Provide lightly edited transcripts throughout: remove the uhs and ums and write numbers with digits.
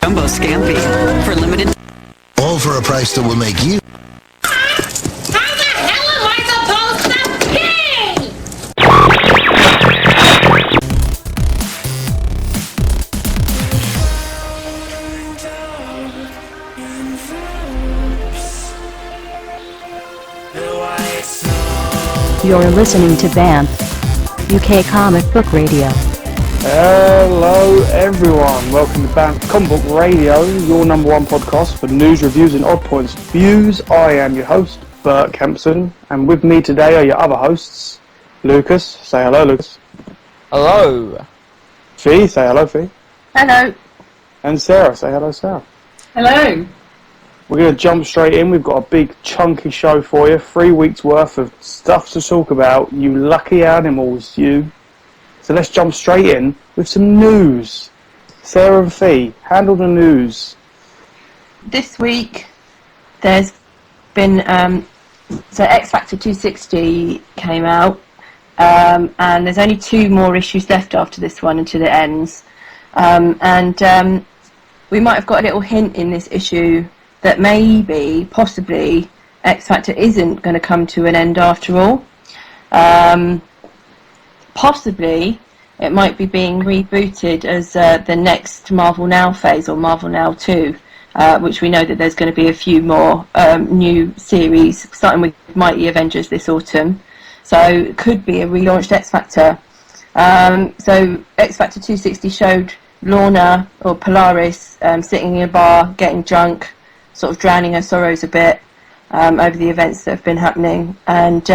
Jumbo Scampi. For limited... All for a price that will make you... How the hell am I supposed to pay? You're listening to BAMF, UK Comic Book Radio. Hello everyone, welcome to BAMF Comic Book Radio, your number one podcast for news, reviews and odd points views. I am your host, Bert Kempson, and with me today are your other hosts, Lucas. Say hello, Lucas. Hello. Fee, say hello, Fee. Hello. And Sarah, say hello, Sarah. Hello. We're going to jump straight in. We've got a big chunky show for you, 3 weeks worth of stuff to talk about, you lucky animals, you. So let's jump straight in with some news. Sarah and Fee, handle the news. This week there's been so X Factor 260 came out, and there's only 2 more issues left after this one until it ends, and we might have got a little hint in this issue that maybe, possibly, X Factor isn't going to come to an end after all. Possibly, it might be being rebooted as the next Marvel Now phase, or Marvel Now 2, which we know that there's going to be a few more new series, starting with Mighty Avengers this autumn. So it could be a relaunched X Factor. So X Factor 260 showed Lorna, or Polaris, sitting in a bar, getting drunk, sort of drowning her sorrows a bit over the events that have been happening. And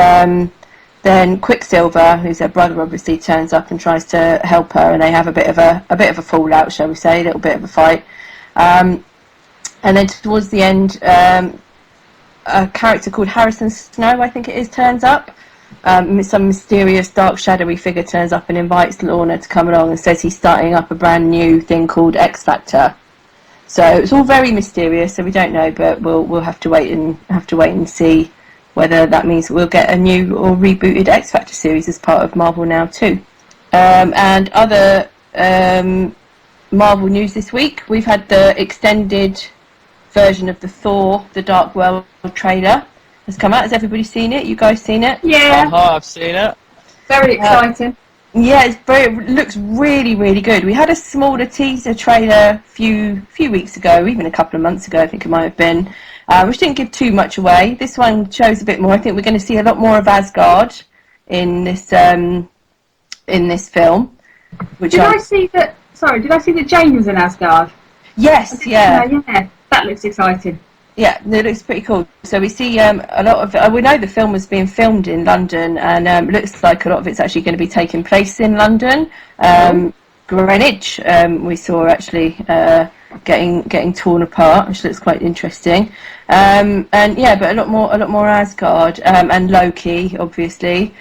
then Quicksilver, who's her brother, obviously turns up and tries to help her, and they have a bit of a fallout, shall we say, a little bit of a fight. And then towards the end, a character called Harrison Snow, I think it is, turns up. Some mysterious, dark, shadowy figure turns up and invites Lorna to come along and says he's starting up a brand new thing called X Factor. So it's all very mysterious, so we don't know, but we'll have to wait and see whether that means we'll get a new or rebooted X Factor series as part of Marvel Now 2. And other Marvel news this week, we've had the extended version of the Thor: The Dark World trailer has come out. Has everybody seen it? You guys seen it? Yeah. I've seen it. Very exciting. Yeah, it looks really, really good. We had a smaller teaser trailer a few weeks ago, even a couple of months ago, I think it might have been, which didn't give too much away. This one shows a bit more. I think we're going to see a lot more of Asgard in this film. Which Did I see that Jane was in Asgard? Yes, yeah. Yeah, that looks exciting. Yeah, it looks pretty cool. So we see a lot of... we know the film was being filmed in London, and it looks like a lot of it's actually going to be taking place in London. Greenwich, we saw actually getting torn apart, which looks quite interesting. And yeah, but a lot more Asgard, and Loki, obviously.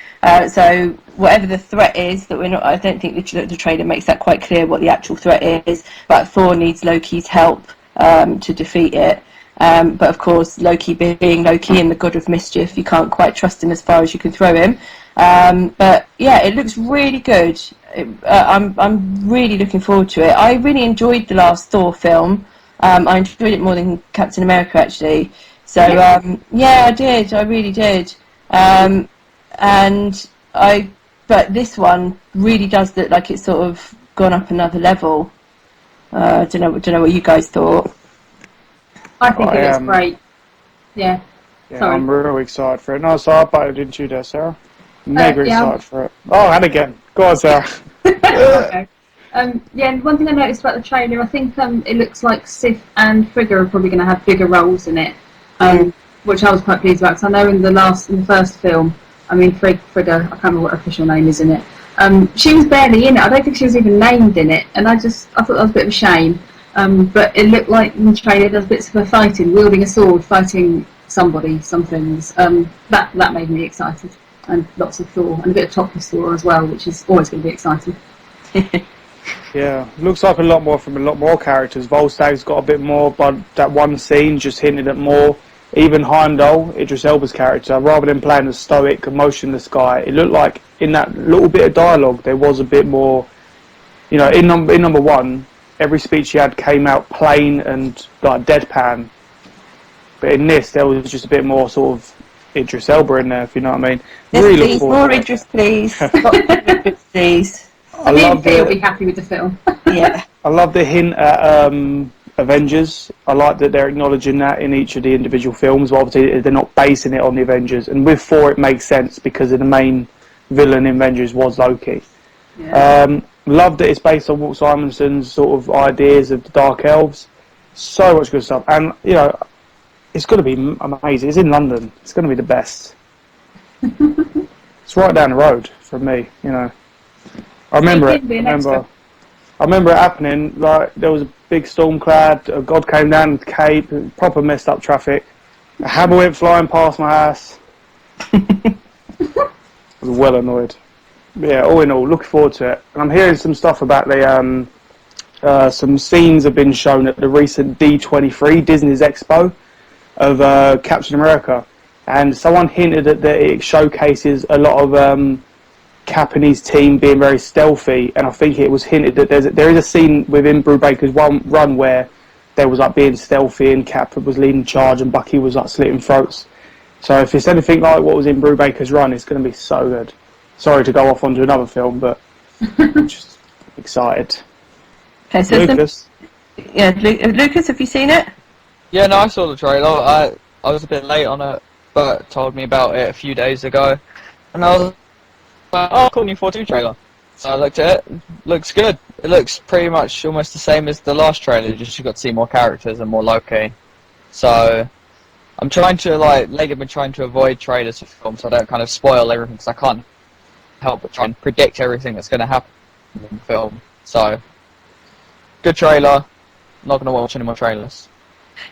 So whatever the threat is, that we're not... I don't think the trailer makes that quite clear what the actual threat is, but Thor needs Loki's help to defeat it. But of course, Loki being Loki and the god of mischief, you can't quite trust him as far as you can throw him. But yeah, it looks really good. I'm really looking forward to it. I really enjoyed the last Thor film. I enjoyed it more than Captain America, actually. So yeah, I did. I really did. But this one really does look like it's sort of gone up another level. I don't know what you guys thought. I think it looks great. Yeah. Sorry. I'm really excited for it. No, so I bet didn't you there, Sarah? Mega excited for it. Oh, and again. Go on, Sarah. Okay. And one thing I noticed about the trailer, I think it looks like Sif and Frigga are probably going to have bigger roles in it, which I was quite pleased about, because I know in the first film, I mean, Frigga, I can't remember what her official name is in it, she was barely in it. I don't think she was even named in it, and I thought that was a bit of a shame. But it looked like in the trailer there's bits of her fighting, wielding a sword, fighting some things. That made me excited, and lots of Thor, and a bit of topless Thor as well, which is always going to be exciting. Yeah, looks like a lot more from a lot more characters. Volstag's got a bit more, but that one scene just hinted at more. Even Heimdall, Idris Elba's character, rather than playing a stoic, emotionless guy, it looked like in that little bit of dialogue there was a bit more. You know, in number one, every speech he had came out plain and like deadpan. But in this, there was just a bit more sort of Idris Elba in there, if you know what I mean. Yes, Really look please, forward more to it. Idris, please. Lots of Idris, please. I Me love and Phil will the be happy with the film. Yeah. I love the hint at Avengers. I like that they're acknowledging that in each of the individual films. But obviously, they're not basing it on the Avengers. And with 4, it makes sense because of the main villain in Avengers was Loki. Yeah. Love that it's based on Walt Simonson's sort of ideas of the Dark Elves. So much good stuff. And, you know, it's going to be amazing. It's in London. It's going to be the best. It's right down the road from me, you know. I remember it. I remember it happening. Like there was a big storm cloud. A god came down the Cape. Proper messed up traffic. A hammer went flying past my house. I was well annoyed. But yeah, all in all, looking forward to it. And I'm hearing some stuff about the some scenes have been shown at the recent D23 Disney's Expo of Captain America, and someone hinted that it showcases a lot of Cap and his team being very stealthy, and I think it was hinted that there is a scene within Brubaker's run where they was like being stealthy and Cap was leading charge and Bucky was like slitting throats. So if it's anything like what was in Brubaker's run, it's going to be so good. Sorry to go off onto another film, but I'm just excited. Okay, so Lucas? Lucas, have you seen it? Yeah, no, I saw the trailer. I was a bit late on it, but told me about it a few days ago, and I was like, oh, cool, new 4-2 trailer. So I looked at it. Looks good. It looks pretty much almost the same as the last trailer, just you got to see more characters and more Loki. So I'm trying to, lately I've been trying to avoid trailers for films so I don't kind of spoil everything, because I can't help but try and predict everything that's going to happen in the film. So, good trailer. Not going to watch any more trailers.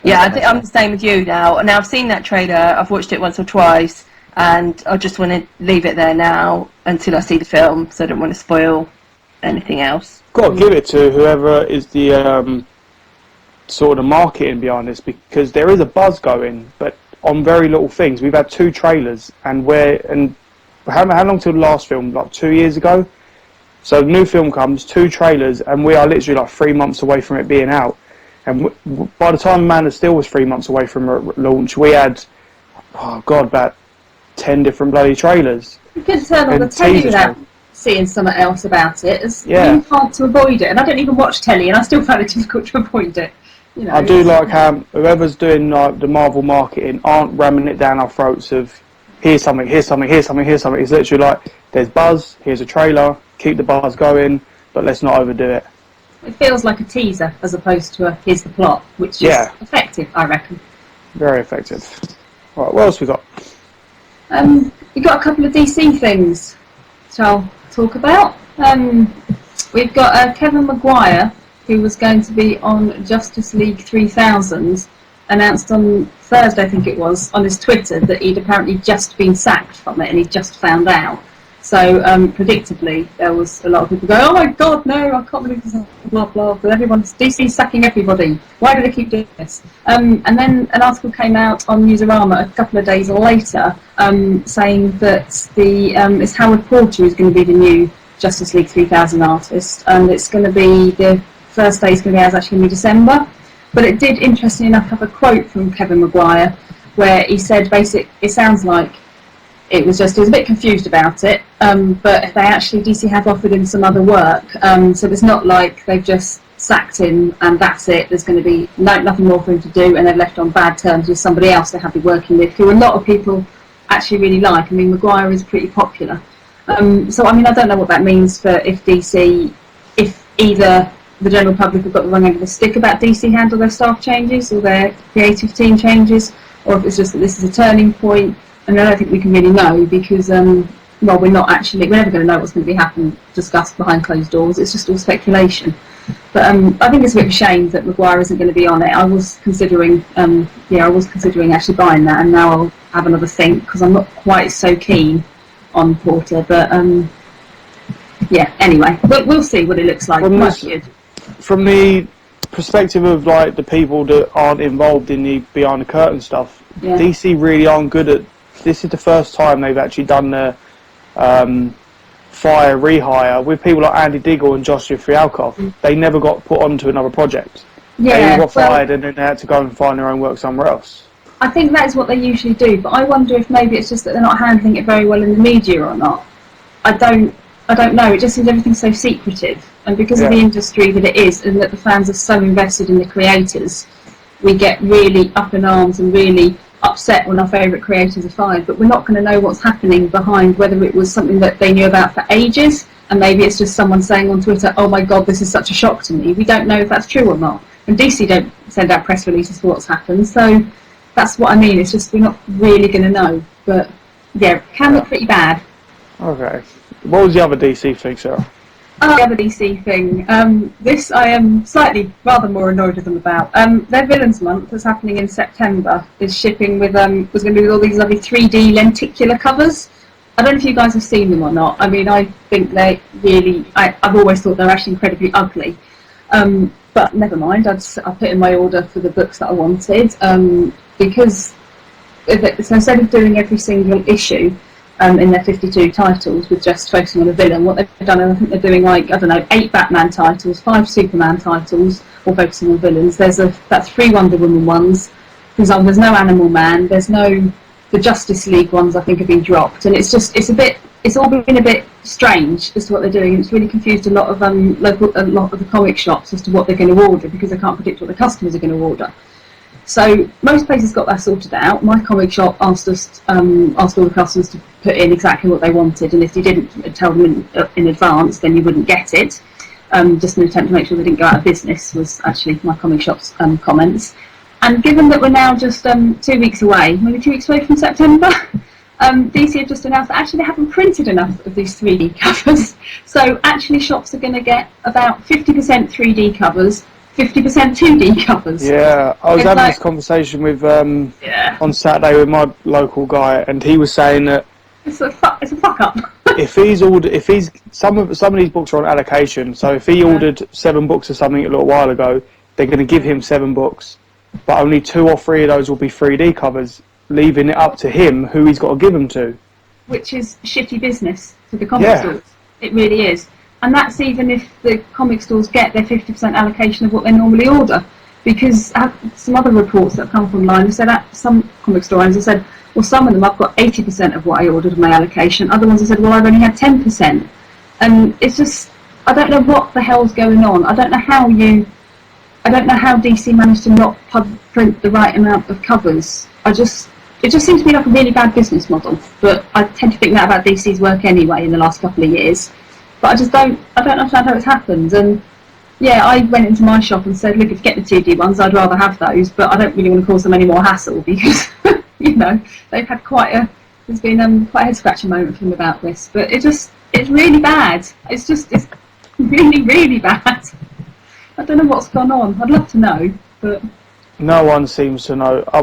Yeah, I think I'm the same with you now. Now I've seen that trailer, I've watched it once or twice, and I just want to leave it there now until I see the film, so I don't want to spoil anything else. Got to give it to whoever is the sort of the marketing behind this, because there is a buzz going, but on very little things. We've had 2 trailers, and how long till the last film? Like 2 years ago. So the new film comes, 2 trailers, and we are literally like 3 months away from it being out. And by the time Man of Steel was 3 months away from launch, we had, about 10 different bloody trailers. You could turn on the telly without seeing something else about it. It's really hard to avoid it. And I don't even watch telly, and I still find it difficult to avoid it. You know, I do like how whoever's doing the Marvel marketing aren't ramming it down our throats of here's something, here's something, here's something, here's something. It's literally like there's buzz, here's a trailer, keep the buzz going, but let's not overdo it. It feels like a teaser as opposed to a here's the plot, which is effective, I reckon. Very effective. Right, what else we got? We've got a couple of DC things which I'll talk about. We've got Kevin Maguire, who was going to be on Justice League 3000, announced on Thursday, I think it was, on his Twitter that he'd apparently just been sacked from it and he'd just found out. So, predictably, there was a lot of people going, oh my god, no, I can't believe this, blah, blah, but DC's sacking everybody. Why do they keep doing this? And then an article came out on Newsarama a couple of days later saying that it's Howard Porter who's going to be the new Justice League 3000 artist, and it's going to be, the first day is going to be actually going to be December. But it did, interestingly enough, have a quote from Kevin Maguire where he said, it sounds like he was a bit confused about it, but they actually, DC have offered him some other work, so it's not like they've just sacked him and that's it. There's going to be nothing more for him to do, and they've left on bad terms with somebody else they're happy working with, who a lot of people actually really like. I mean, Maguire is pretty popular. So, I mean, I don't know what that means for if either the general public have got the wrong end of the stick about DC handle their staff changes or their creative team changes, or if it's just that this is a turning point. And I don't think we can really know because, we're never going to know what's going to be discussed behind closed doors. It's just all speculation. But I think it's a bit of a shame that Maguire isn't going to be on it. I was considering actually buying that, and now I'll have another think because I'm not quite so keen on Porter. But anyway, we'll see what it looks like. From the perspective of like the people that aren't involved in the behind the curtain stuff, DC really aren't good at. This is the first time they've actually done the fire rehire with people like Andy Diggle and Joshua Fialkov. They never got put onto another project. They all got fired and then they had to go and find their own work somewhere else. I think that is what they usually do, but I wonder if maybe it's just that they're not handling it very well in the media or not. I don't know. It just seems everything's so secretive, and because of the industry that it is, and that the fans are so invested in the creators, we get really up in arms and really upset when our favourite creators are fired. But we're not going to know what's happening behind, whether it was something that they knew about for ages, and maybe it's just someone saying on Twitter, "Oh my God, this is such a shock to me." We don't know if that's true or not. And DC don't send out press releases for what's happened, so that's what I mean. It's just we're not really going to know. But yeah, it can look pretty bad. Okay. What was the other DC thing, Sarah? The other DC thing. This I am slightly rather more annoyed with them about. Their Villains Month that's happening in September is shipping with was going to be with all these lovely 3D lenticular covers. I don't know if you guys have seen them or not. I mean, I think they really. I've always thought they're actually incredibly ugly. But never mind. I put in my order for the books that I wanted because so instead of doing every single issue. In their 52 titles with just focusing on a villain, what they've done, I think they're doing 8 Batman titles, 5 Superman titles, all focusing on villains. That's 3 Wonder Woman ones. For example, there's no Animal Man, the Justice League ones I think have been dropped, and it's all been a bit strange as to what they're doing, and it's really confused a lot of the comic shops as to what they're going to order, because they can't predict what the customers are going to order. So most places got that sorted out. My comic shop asked all the customers to put in exactly what they wanted, and if you didn't tell them in advance, then you wouldn't get it. Just an attempt to make sure they didn't go out of business was actually my comic shop's comments. And given that we're now just 2 weeks away, maybe 2 weeks away from September, DC have just announced that actually they haven't printed enough of these 3D covers. So actually shops are going to get about 50% 3D covers, 50% 2D covers. Yeah, I was having this conversation with on Saturday with my local guy, and he was saying that it's a fuck up. some of these books are on allocation, so if he ordered 7 books or something a little while ago, they're going to give him 7 books, but only 2 or 3 of those will be 3D covers, leaving it up to him who he's got to give them to. Which is shitty business for the comic stores. It really is. And that's even if the comic stores get their 50% allocation of what they normally order. Because some other reports that have come from line have said that some comic store owners have said, well, some of them I've got 80% of what I ordered of my allocation. Other ones have said, well, I've only had 10%. And it's just, I don't know what the hell's going on. I don't know how DC managed to not print the right amount of covers. It just seems to be like a really bad business model. But I tend to think that about DC's work anyway in the last couple of years. But I don't understand how it's happened. And yeah, I went into my shop and said, look, if you get the 2D ones, I'd rather have those, but I don't really want to cause them any more hassle because, they've had there's been quite a head scratching moment for them about this. But it's really bad. It's really, really bad. I don't know what's gone on. I'd love to know, but no one seems to know. I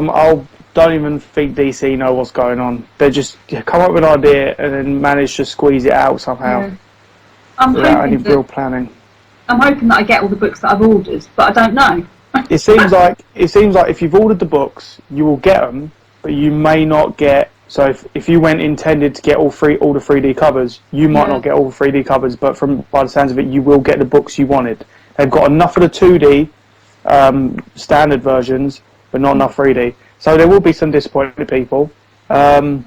don't even think DC know what's going on. They just come up with an idea and then manage to squeeze it out somehow. Yeah. Without any real planning. I'm hoping that I get all the books that I've ordered, but I don't know. It seems like if you've ordered the books, you will get them, but you may not get. So if you went intended to get all the 3D covers, you might not get all the 3D covers. But by the sounds of it, you will get the books you wanted. They've got enough of the 2D standard versions, but not enough 3D. So there will be some disappointed people. Well,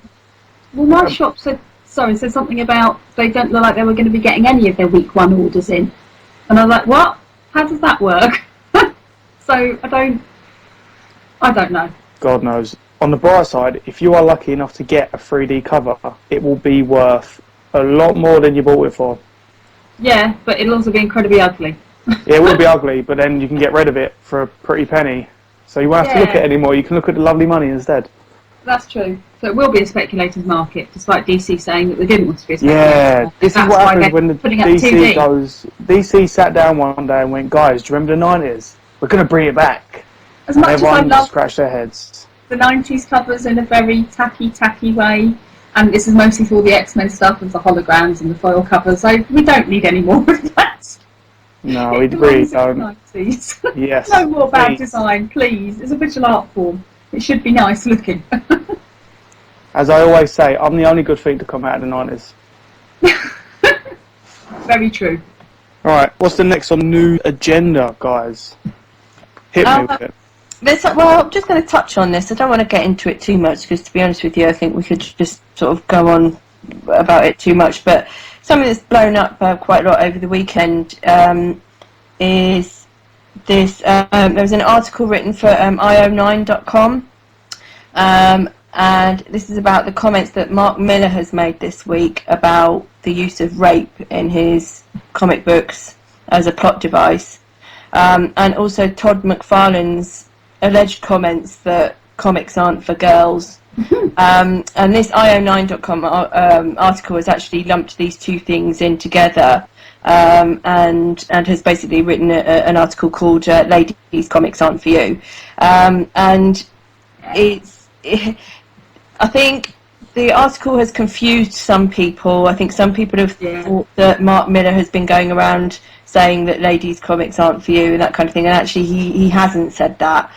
my shop said something about they don't look like they were going to be getting any of their week 1 orders in. And I was like, what? How does that work? So I don't know. God knows. On the bright side, if you are lucky enough to get a 3D cover, it will be worth a lot more than you bought it for. Yeah, but it'll also be incredibly ugly. Yeah, it will be ugly, but then you can get rid of it for a pretty penny. So you won't have to look at it anymore, you can look at the lovely money instead. That's true. So it will be a speculator's market, despite DC saying that they didn't want to be a speculator's market. This is what happens when the DC goes. DC sat down one day and went, guys, do you remember the 90s? We're going to bring it back. As much as I love scratched their heads. The 90s covers in a very tacky way, and this is mostly for the X-Men stuff with the holograms and the foil covers, so we don't need any more of that. No, we really don't. 90s. Yes. No more bad design, please. It's a visual art form. It should be nice looking. As I always say, I'm the only good thing to come out of the 90s. very true. All right, what's the next on new agenda, guys? Hit me with it. Well, I'm just going to touch on this. I don't want to get into it too much because, to be honest with you, I think we could just sort of go on about it too much. But something that's blown up quite a lot over the weekend is this. There was an article written for io9.com, and this is about the comments that Mark Millar has made this week about the use of rape in his comic books as a plot device, and also Todd McFarlane's alleged comments that comics aren't for girls. And this io9.com article has actually lumped these two things in together, and has basically written an article called "Ladies, Comics Aren't For You," and I think the article has confused some people. I think some people have thought that Mark Millar has been going around saying that ladies' comics aren't for you and that kind of thing, and actually he hasn't said that.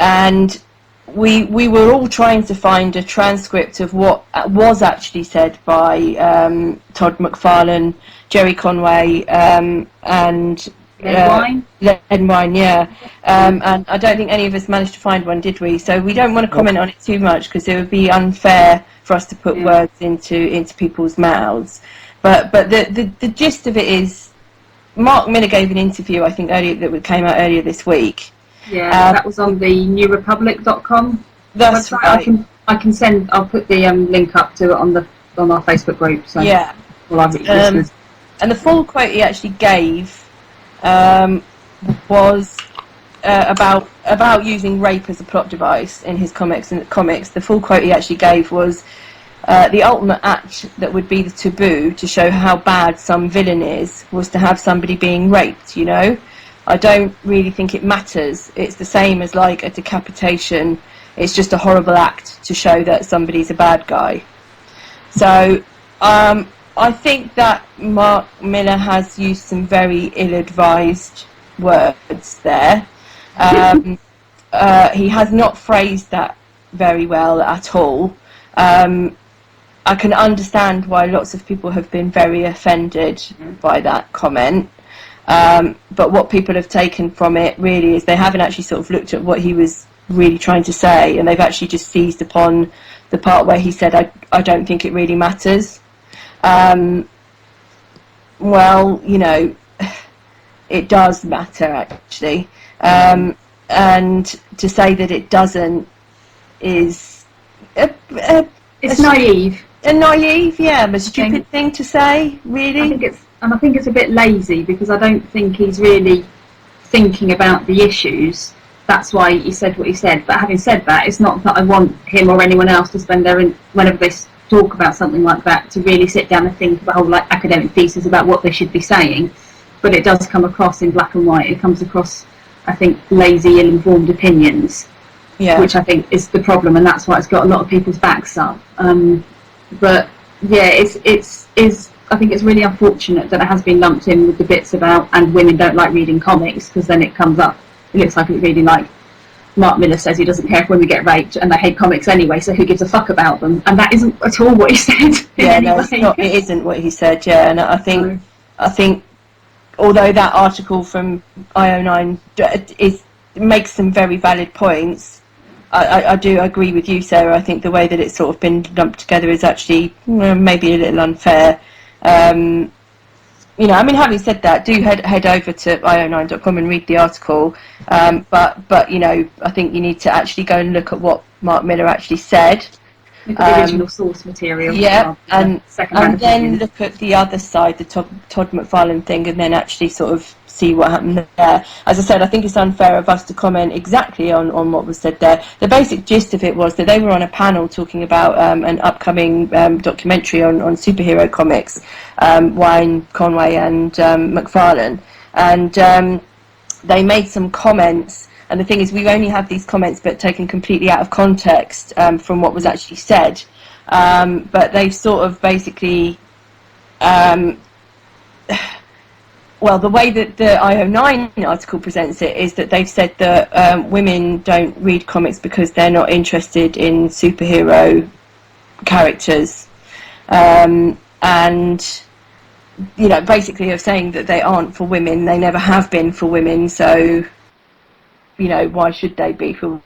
And we were all trying to find a transcript of what was actually said by Todd McFarlane, Jerry Conway, and Len Wine, yeah. And I don't think any of us managed to find one, did we? So we don't want to comment on it too much because it would be unfair for us to put words into people's mouths. But the gist of it is, Mark Millar gave an interview, I think, that came out earlier this week. Yeah, that was on the newrepublic.com. That's right. I can send. I'll put the link up to it on our Facebook group. So yeah. Listeners. And the full quote he actually gave was about using rape as a plot device in his comics. And the full quote he actually gave was, "The ultimate act that would be the taboo to show how bad some villain is was to have somebody being raped. You know, I don't really think it matters. It's the same as like a decapitation. It's just a horrible act to show that somebody's a bad guy." So I think that Mark Millar has used some very ill-advised words there. He has not phrased that very well at all. I can understand why lots of people have been very offended by that comment. But what people have taken from it really is they haven't actually sort of looked at what he was really trying to say, and they've actually just seized upon the part where he said, I don't think it really matters. Well, you know, it does matter actually. And to say that it doesn't is it's naive. A naive, a stupid thing to say, really. I think it's a bit lazy because I don't think he's really thinking about the issues. That's why he said what he said. But having said that, it's not that I want him or anyone else to spend whenever they talk about something like that, to really sit down and think of a whole academic thesis about what they should be saying. But it does come across in black and white. It comes across, I think, lazy, ill-informed opinions, which I think is the problem, and that's why it's got a lot of people's backs up. But yeah, I think it's really unfortunate that it has been lumped in with the bits about and women don't like reading comics, because then it comes up. It looks like it's really like Mark Millar says he doesn't care if women get raped and they hate comics anyway, so who gives a fuck about them? And that isn't at all what he said. It's not. It isn't what he said. Yeah, and I think although that article from IO9 makes some very valid points, I do agree with you, Sarah. I think the way that it's sort of been lumped together is actually maybe a little unfair. You know, I mean, having said that, do head over to io9.com and read the article. But you know, I think you need to actually go and look at what Mark Millar actually said. Look at the original source material. Yeah, and then look at the other side, the Todd McFarlane thing, and then actually sort of see what happened there. As I said, I think it's unfair of us to comment exactly on what was said there. The basic gist of it was that they were on a panel talking about an upcoming documentary on superhero comics, Wine, Conway and McFarlane, and they made some comments. And the thing is, we only have these comments but taken completely out of context from what was actually said. But they've sort of basically... well, the way that the IO9 article presents it is that they've said that women don't read comics because they're not interested in superhero characters. And you know, basically of saying that they aren't for women, they never have been for women, so, you know, why should they be for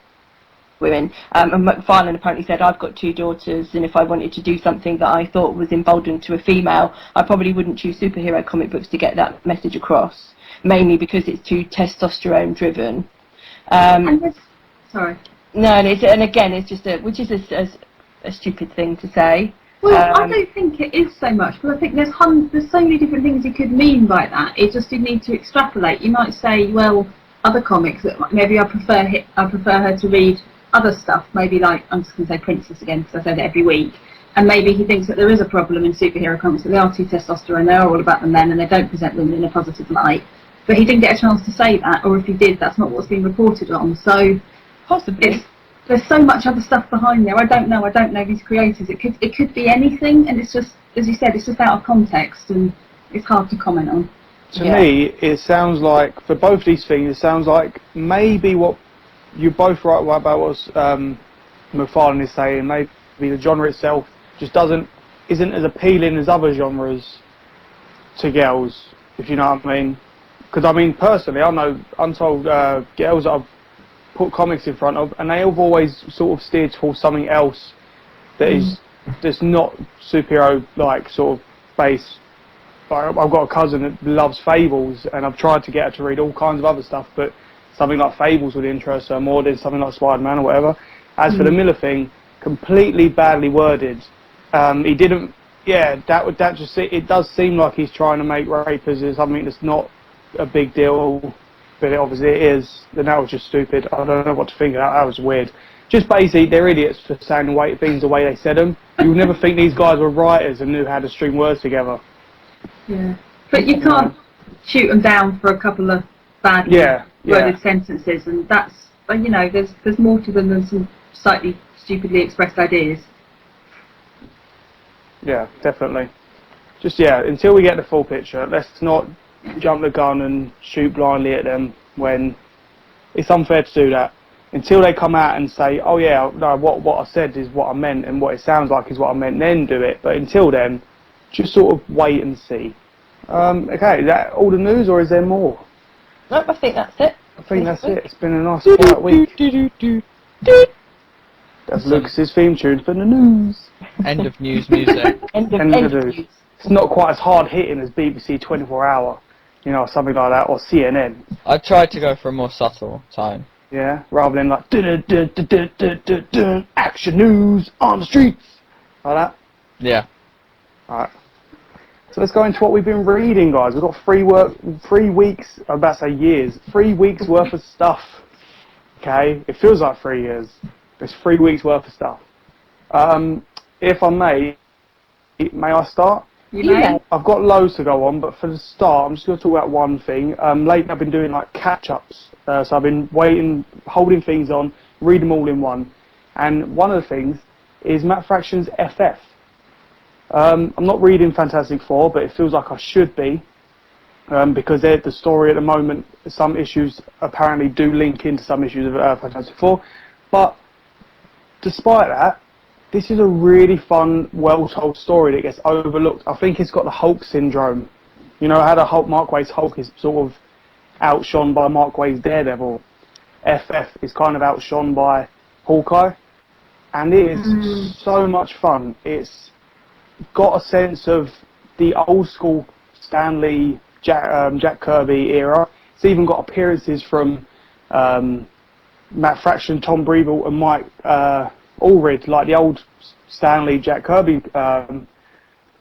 women? And McFarlane apparently said, I've got 2 daughters, and if I wanted to do something that I thought was emboldened to a female, I probably wouldn't choose superhero comic books to get that message across, mainly because it's too testosterone driven. Sorry. No, and again, it's just which is a stupid thing to say. Well, I don't think it is so much, because I think there's so many different things you could mean by that. It just you need to extrapolate. You might say, well, other comics that maybe I prefer her to read other stuff. Maybe like, I'm just going to say Princess again because I say that every week. And maybe he thinks that there is a problem in superhero comics, that they are too testosterone, they are all about the men, and they don't present women in a positive light. But he didn't get a chance to say that, or if he did, that's not what's been reported on. So Possibly. There's so much other stuff behind there. I don't know these creators. It could be anything, and it's just, as you said, it's just out of context, and it's hard to comment on. To me, it sounds like, for both these things, it sounds like maybe what you're both right about what McFarlane is saying. Maybe the genre itself just isn't as appealing as other genres to girls, if you know what I mean. Because I mean, personally, I know untold girls that I've put comics in front of, and they have always sort of steered towards something else that is that's not superhero like sort of based. I've got a cousin that loves Fables, and I've tried to get her to read all kinds of other stuff, but something like Fables would interest her more than something like Spider-Man or whatever. As for the Miller thing, completely badly worded. He didn't. Yeah, that just it does seem like he's trying to make rape as something that's not a big deal. But obviously it is, then that was just stupid. I don't know what to think of that. That was weird. Just basically, they're idiots for saying things the way they said them. You would never think these guys were writers and knew how to string words together. Yeah, but you can't shoot them down for a couple of badly worded sentences, and that's, you know, there's more to them than some slightly stupidly expressed ideas. Yeah, definitely. Just until we get the full picture, let's not jump the gun and shoot blindly at them when it's unfair to do that. Until they come out and say, oh yeah, no, what I said is what I meant, and what it sounds like is what I meant, then do it. But until then, just sort of wait and see. Okay, is that all the news, or is there more? Nope, I think that's it. I think that's it. It's been a nice quiet week. That's Lucas's theme tune for the news. End of news music. End of news. It's not quite as hard hitting as BBC 24 Hour. You know, something like that, or CNN. I tried to go for a more subtle tone. Yeah, rather than like action news on the streets, like that. Yeah. Alright. So let's go into what we've been reading, guys. We've got 3 weeks, I'm about to say years, 3 weeks worth of stuff. Okay, it feels like 3 years. It's 3 weeks worth of stuff. If I may I start? Yeah. I've got loads to go on, but for the start, I'm just going to talk about one thing. Lately, I've been doing like catch-ups, so I've been holding things on, read them all in one. And one of the things is Matt Fraction's FF. I'm not reading Fantastic Four, but it feels like I should be, because the story at the moment, some issues apparently do link into some issues of Fantastic Four. But despite that, this is a really fun, well-told story that gets overlooked. I think it's got the Hulk syndrome. You know how the Mark Waid's Hulk is sort of outshone by Mark Waid's Daredevil. FF is kind of outshone by Hawkeye. And it is so much fun. It's got a sense of the old school Stan Lee, Jack Kirby era. It's even got appearances from Matt Fraction, Tom Brevoort and Mike Allred, like the old Stan Lee, Jack Kirby, can't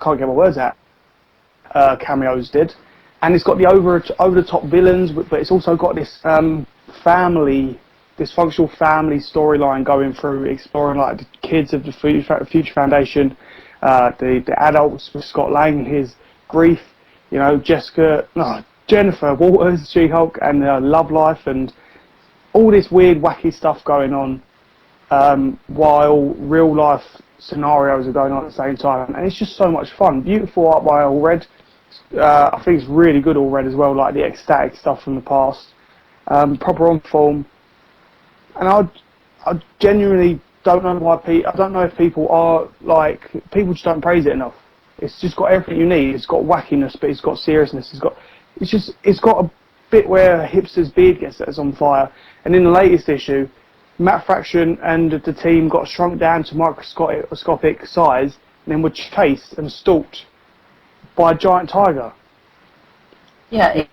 get my words out, cameos did. And it's got the over-the-top villains, but it's also got this dysfunctional family storyline going through, exploring like the kids of the Future Foundation, the adults with Scott Lang and his grief, you know, Jennifer Walters, She-Hulk, and love life, and all this weird, wacky stuff going on, while real life scenarios are going on at the same time, and it's just so much fun. Beautiful art by Allred. I think it's really good Allred as well, like the ecstatic stuff from the past. Proper on form, and I genuinely don't know why I don't know if people are like, people just don't praise it enough. It's just got everything you need. It's got wackiness, but it's got seriousness. It's got a bit where Hipster's beard gets set on fire. And in the latest issue, Matt Fraction and the team got shrunk down to microscopic size, and then were chased and stalked by a giant tiger. Yeah,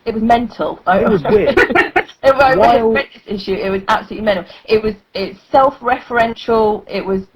it was mental. It was weird. This issue, it was absolutely mental. It's self-referential. It was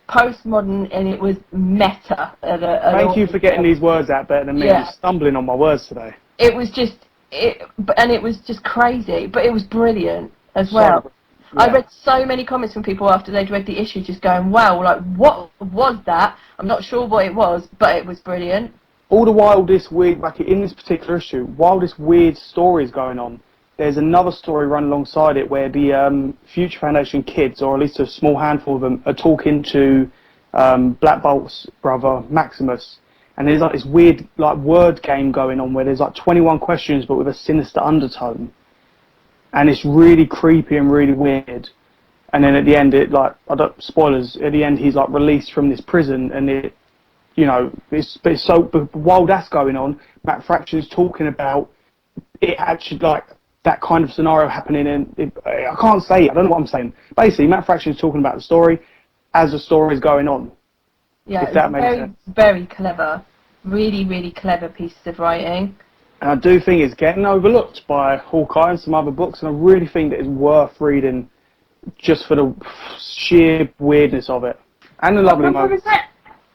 postmodern, and it was meta. Thank you for getting these words out better than me. I'm stumbling on my words today. It was just it was just crazy, but it was brilliant as well. Yeah. I read so many comments from people after they'd read the issue, just going, "Wow, like what was that? I'm not sure what it was, but it was brilliant." All the wildest weird, like in this particular issue, wildest weird stories going on. There's another story run alongside it where the Future Foundation kids, or at least a small handful of them, are talking to Black Bolt's brother Maximus, and there's like this weird like word game going on where there's like 21 questions but with a sinister undertone, and it's really creepy and really weird. And then at the end, spoilers. At the end, he's like released from this prison, and it's so while that's going on, Matt Fraction's talking about it actually like that kind of scenario happening, and I can't say it, I don't know what I'm saying. Basically, Matt Fraction's talking about the story as the story is going on. Yeah, if that makes sense. Very clever, really, really clever pieces of writing. And I do think it's getting overlooked by Hawkeye and some other books, and I really think that it's worth reading just for the sheer weirdness of it and the lovely moments.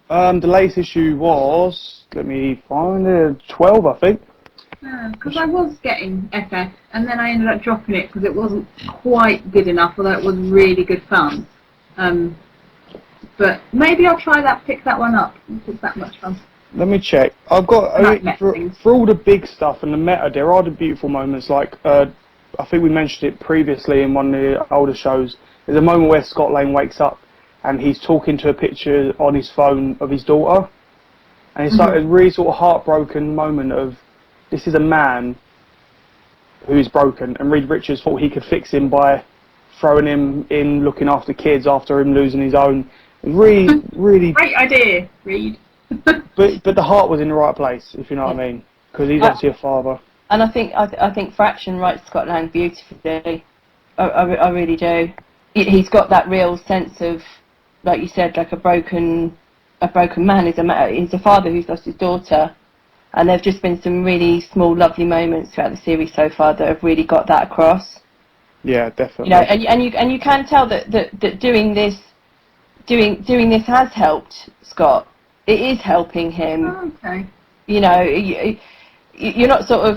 The latest issue was, let me find it, 12, I think. Because I was getting FF, and then I ended up dropping it because it wasn't quite good enough, although it was really good fun. But maybe I'll try that, pick that one up. It's that much fun. Let me check. I've got, for all the big stuff and the meta, there are the beautiful moments, like, I think we mentioned it previously in one of the older shows. There's a moment where Scott Lane wakes up and he's talking to a picture on his phone of his daughter. And it's like a really sort of heartbroken moment of, this is a man who's broken, and Reed Richards thought he could fix him by throwing him in looking after kids after him losing his own. Really, really... Great idea, Reed. but the heart was in the right place, if you know what I mean, because he's obviously a father. And I think Fraction writes Scott Lang beautifully. I really do. He's got that real sense of, like you said, like a broken man. He's a father who's lost his daughter. And there have just been some really small, lovely moments throughout the series so far that have really got that across. Yeah, definitely. And you can tell that doing this has helped Scott. It is helping him. Oh, okay. You're not sort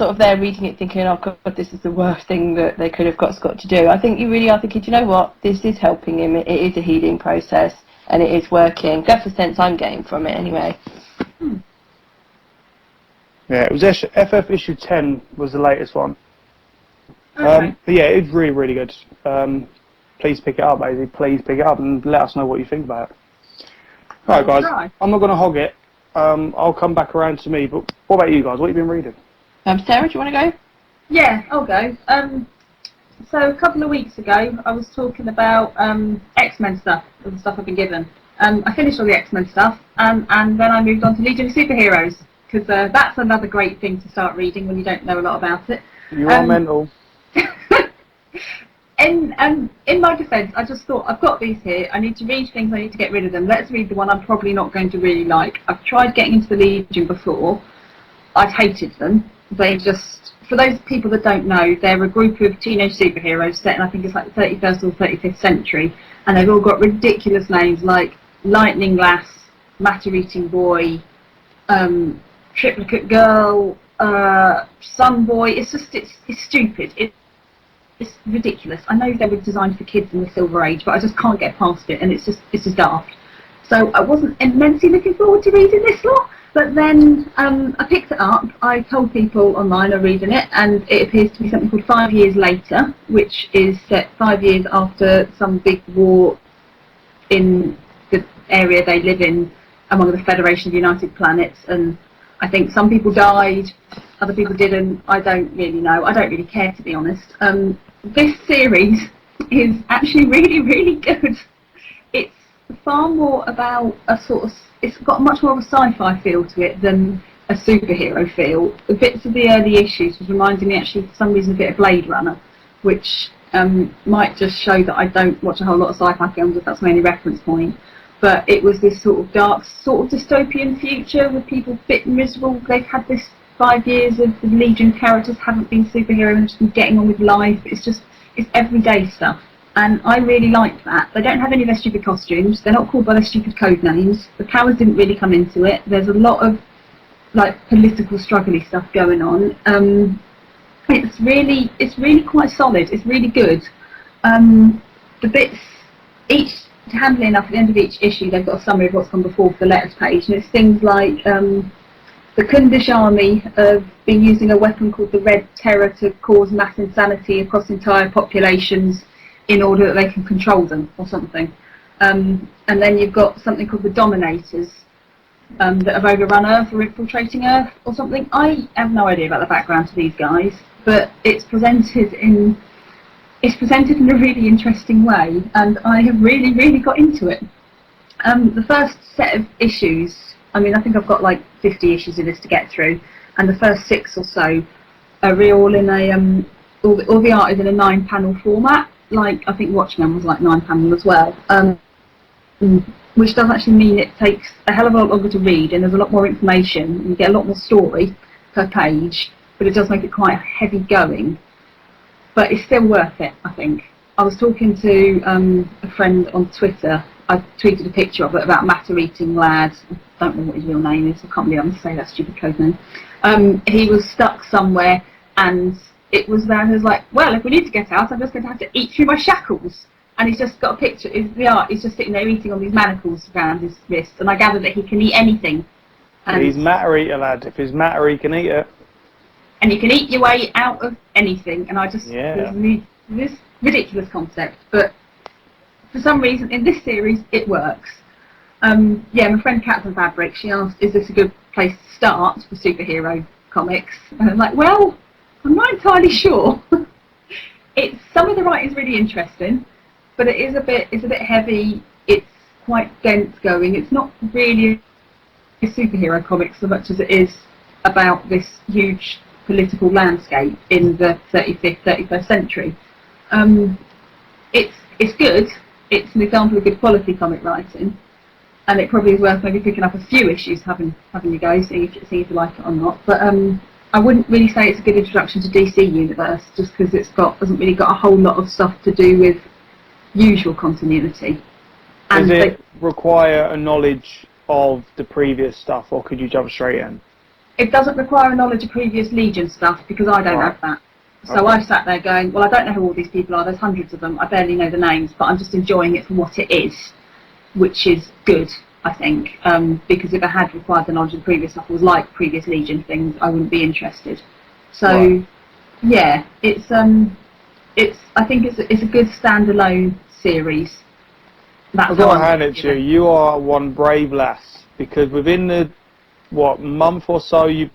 of there reading it thinking, oh God, this is the worst thing that they could have got Scott to do. I think you really are thinking, do you know what? This is helping him. It is a healing process, and it is working. That's the sense I'm getting from it, anyway. Yeah, it was FF issue 10 was the latest one. Okay. But yeah, it's really, really good. Please pick it up, Maisie. Please pick it up and let us know what you think about it. Alright, guys. I'm not going to hog it. I'll come back around to me. But what about you guys? What have you been reading? Sarah, do you want to go? Yeah, I'll go. So a couple of weeks ago, I was talking about X-Men stuff, all the stuff I've been given. I finished all the X-Men stuff, and then I moved on to Legion of Superheroes, because that's another great thing to start reading when you don't know a lot about it. You are mental. In my defence, I just thought, I've got these here, I need to read things, I need to get rid of them. Let's read the one I'm probably not going to really like. I've tried getting into the Legion before. I've hated them. They just, for those people that don't know, they're a group of teenage superheroes set in, I think it's like the 31st or 35th century, and they've all got ridiculous names like Lightning Lass, Matter-Eating Boy, Triplicate Girl, Sun Boy. It's just, it's stupid. It's ridiculous. I know they were designed for kids in the Silver Age, but I just can't get past it, and it's just daft. So I wasn't immensely looking forward to reading this lot, but then I picked it up. I told people online are reading it, and it appears to be something called 5 Years Later, which is set 5 years after some big war in the area they live in among the Federation of United Planets, and I think some people died, other people didn't. I don't really know. I don't really care, to be honest. This series is actually really, really good. It's far more about a sort of. It's got much more of a sci-fi feel to it than a superhero feel. The bits of the early issues was reminding me actually for some reason a bit of Blade Runner, which might just show that I don't watch a whole lot of sci-fi films if that's my only reference point. But it was this sort of dark, sort of dystopian future with people a bit miserable. They've had this 5 years of the Legion characters haven't been superheroes and just been getting on with life. It's everyday stuff. And I really liked that. They don't have any of their stupid costumes. They're not called by their stupid code names. The powers didn't really come into it. There's a lot of like political struggly stuff going on. It's really quite solid. It's really good. The bits, handily enough, at the end of each issue, they've got a summary of what's gone before for the letters page, and it's things like the Kundish army have been using a weapon called the Red Terror to cause mass insanity across entire populations in order that they can control them, or something. And then you've got something called the Dominators that have overrun Earth or infiltrating Earth, or something. I have no idea about the background to these guys, but it's presented in a really interesting way, and I have really got into it. The first set of issues, I mean, I think I've got like 50 issues of this to get through, and the first 6 or so are all in a all the art is in a 9-panel format. Like I think Watchmen was like 9-panel as well, which does actually mean it takes a hell of a lot longer to read, and there's a lot more information, and you get a lot more story per page, but it does make it quite heavy going. But it's still worth it, I think. I was talking to a friend on Twitter. I tweeted a picture of it about matter-eating lad. I don't know what his real name is. I can't believe I'm going to say that stupid code name. He was stuck somewhere, and it was there. He was like, well, if we need to get out, I'm just going to have to eat through my shackles. And he's just got a picture. The art. He's just sitting there eating on these manacles around his wrist. And I gather that he can eat anything. And he's matter-eater, lad. If he's matter, he can eat it. And you can eat your way out of anything, and I just this ridiculous concept, but for some reason in this series it works. My friend Cat from Fabric, she asked, is this a good place to start for superhero comics? And I'm like, well, I'm not entirely sure. Some of the writing's really interesting, but it's a bit heavy. It's quite dense going. It's not really a superhero comic so much as it is about this huge political landscape in the 31st century. It's good. It's an example of good quality comic writing, and it probably is worth maybe picking up a few issues, having you go, seeing if you like it or not. But I wouldn't really say it's a good introduction to DC Universe, just because hasn't really got a whole lot of stuff to do with usual continuity. And does it require a knowledge of the previous stuff, or could you jump straight in? It doesn't require a knowledge of previous Legion stuff, because I don't have that. So I sat there going, well, I don't know who all these people are. There's hundreds of them. I barely know the names, but I'm just enjoying it for what it is, which is good, I think. Because if I had required the knowledge of the previous stuff, or was like previous Legion things, I wouldn't be interested. So, yeah, I think it's a good standalone series. I've got to hand it to you. You are one brave lass, because within the month or so you've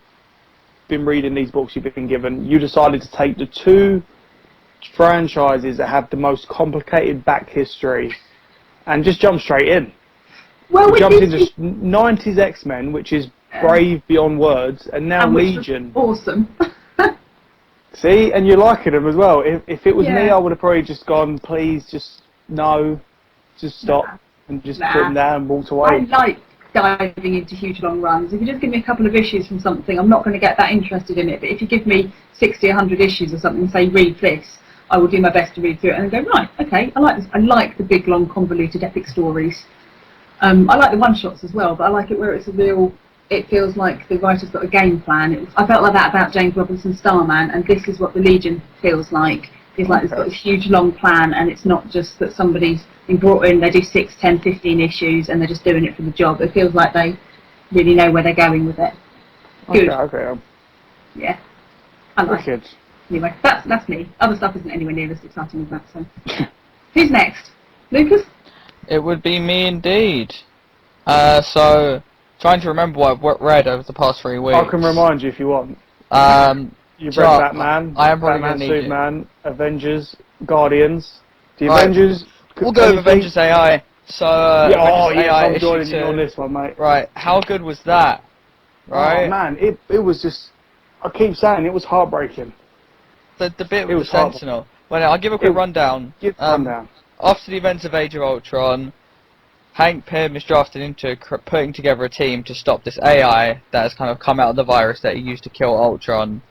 been reading these books you've been given, you decided to take the 2 franchises that have the most complicated back history and just jump straight in. Well, you jumped into 90s X-Men, which is brave beyond words, and now Legion. Awesome. See, and you're liking them as well. If it was me, I would have probably just gone, please, just stop and just put them down and walked away. I like diving into huge long runs. If you just give me a couple of issues from something, I'm not going to get that interested in it. But if you give me 60, 100 issues or something and say, read this, I will do my best to read through it and go, right, okay, I like this. I like the big, long, convoluted, epic stories. I like the one-shots as well, but I like it where it feels like the writer's got a game plan. I felt like that about James Robinson's Starman, and this is what the Legion feels like. It's like it's got this huge, long plan, and it's not just that somebody's been brought in, they do 6, 10, 15 issues, and they're just doing it for the job. It feels like they really know where they're going with it. Good. Okay. Yeah. I like it. Good. Anyway, that's me. Other stuff isn't anywhere near as exciting as that, so. Who's next? Lucas? It would be me indeed. So, trying to remember what I've read over the past 3 weeks. I can remind you if you want. You've read Batman, I am probably Batman, going to need Superman, Avengers, Guardians. The Right. Avengers... We'll go with Avengers AI. So Yeah, oh Avengers yes, AI I'm issue joining you 2. on this one, mate. Right, how good was that? Right? Oh man, it was just. I keep saying it was heartbreaking. The bit It with the was heartbreaking. Sentinel. Well, I'll give a quick rundown. Give the rundown. After the events of Age of Ultron, Hank Pym is drafted into putting together a team to stop this AI that has kind of come out of the virus that he used to kill Ultron,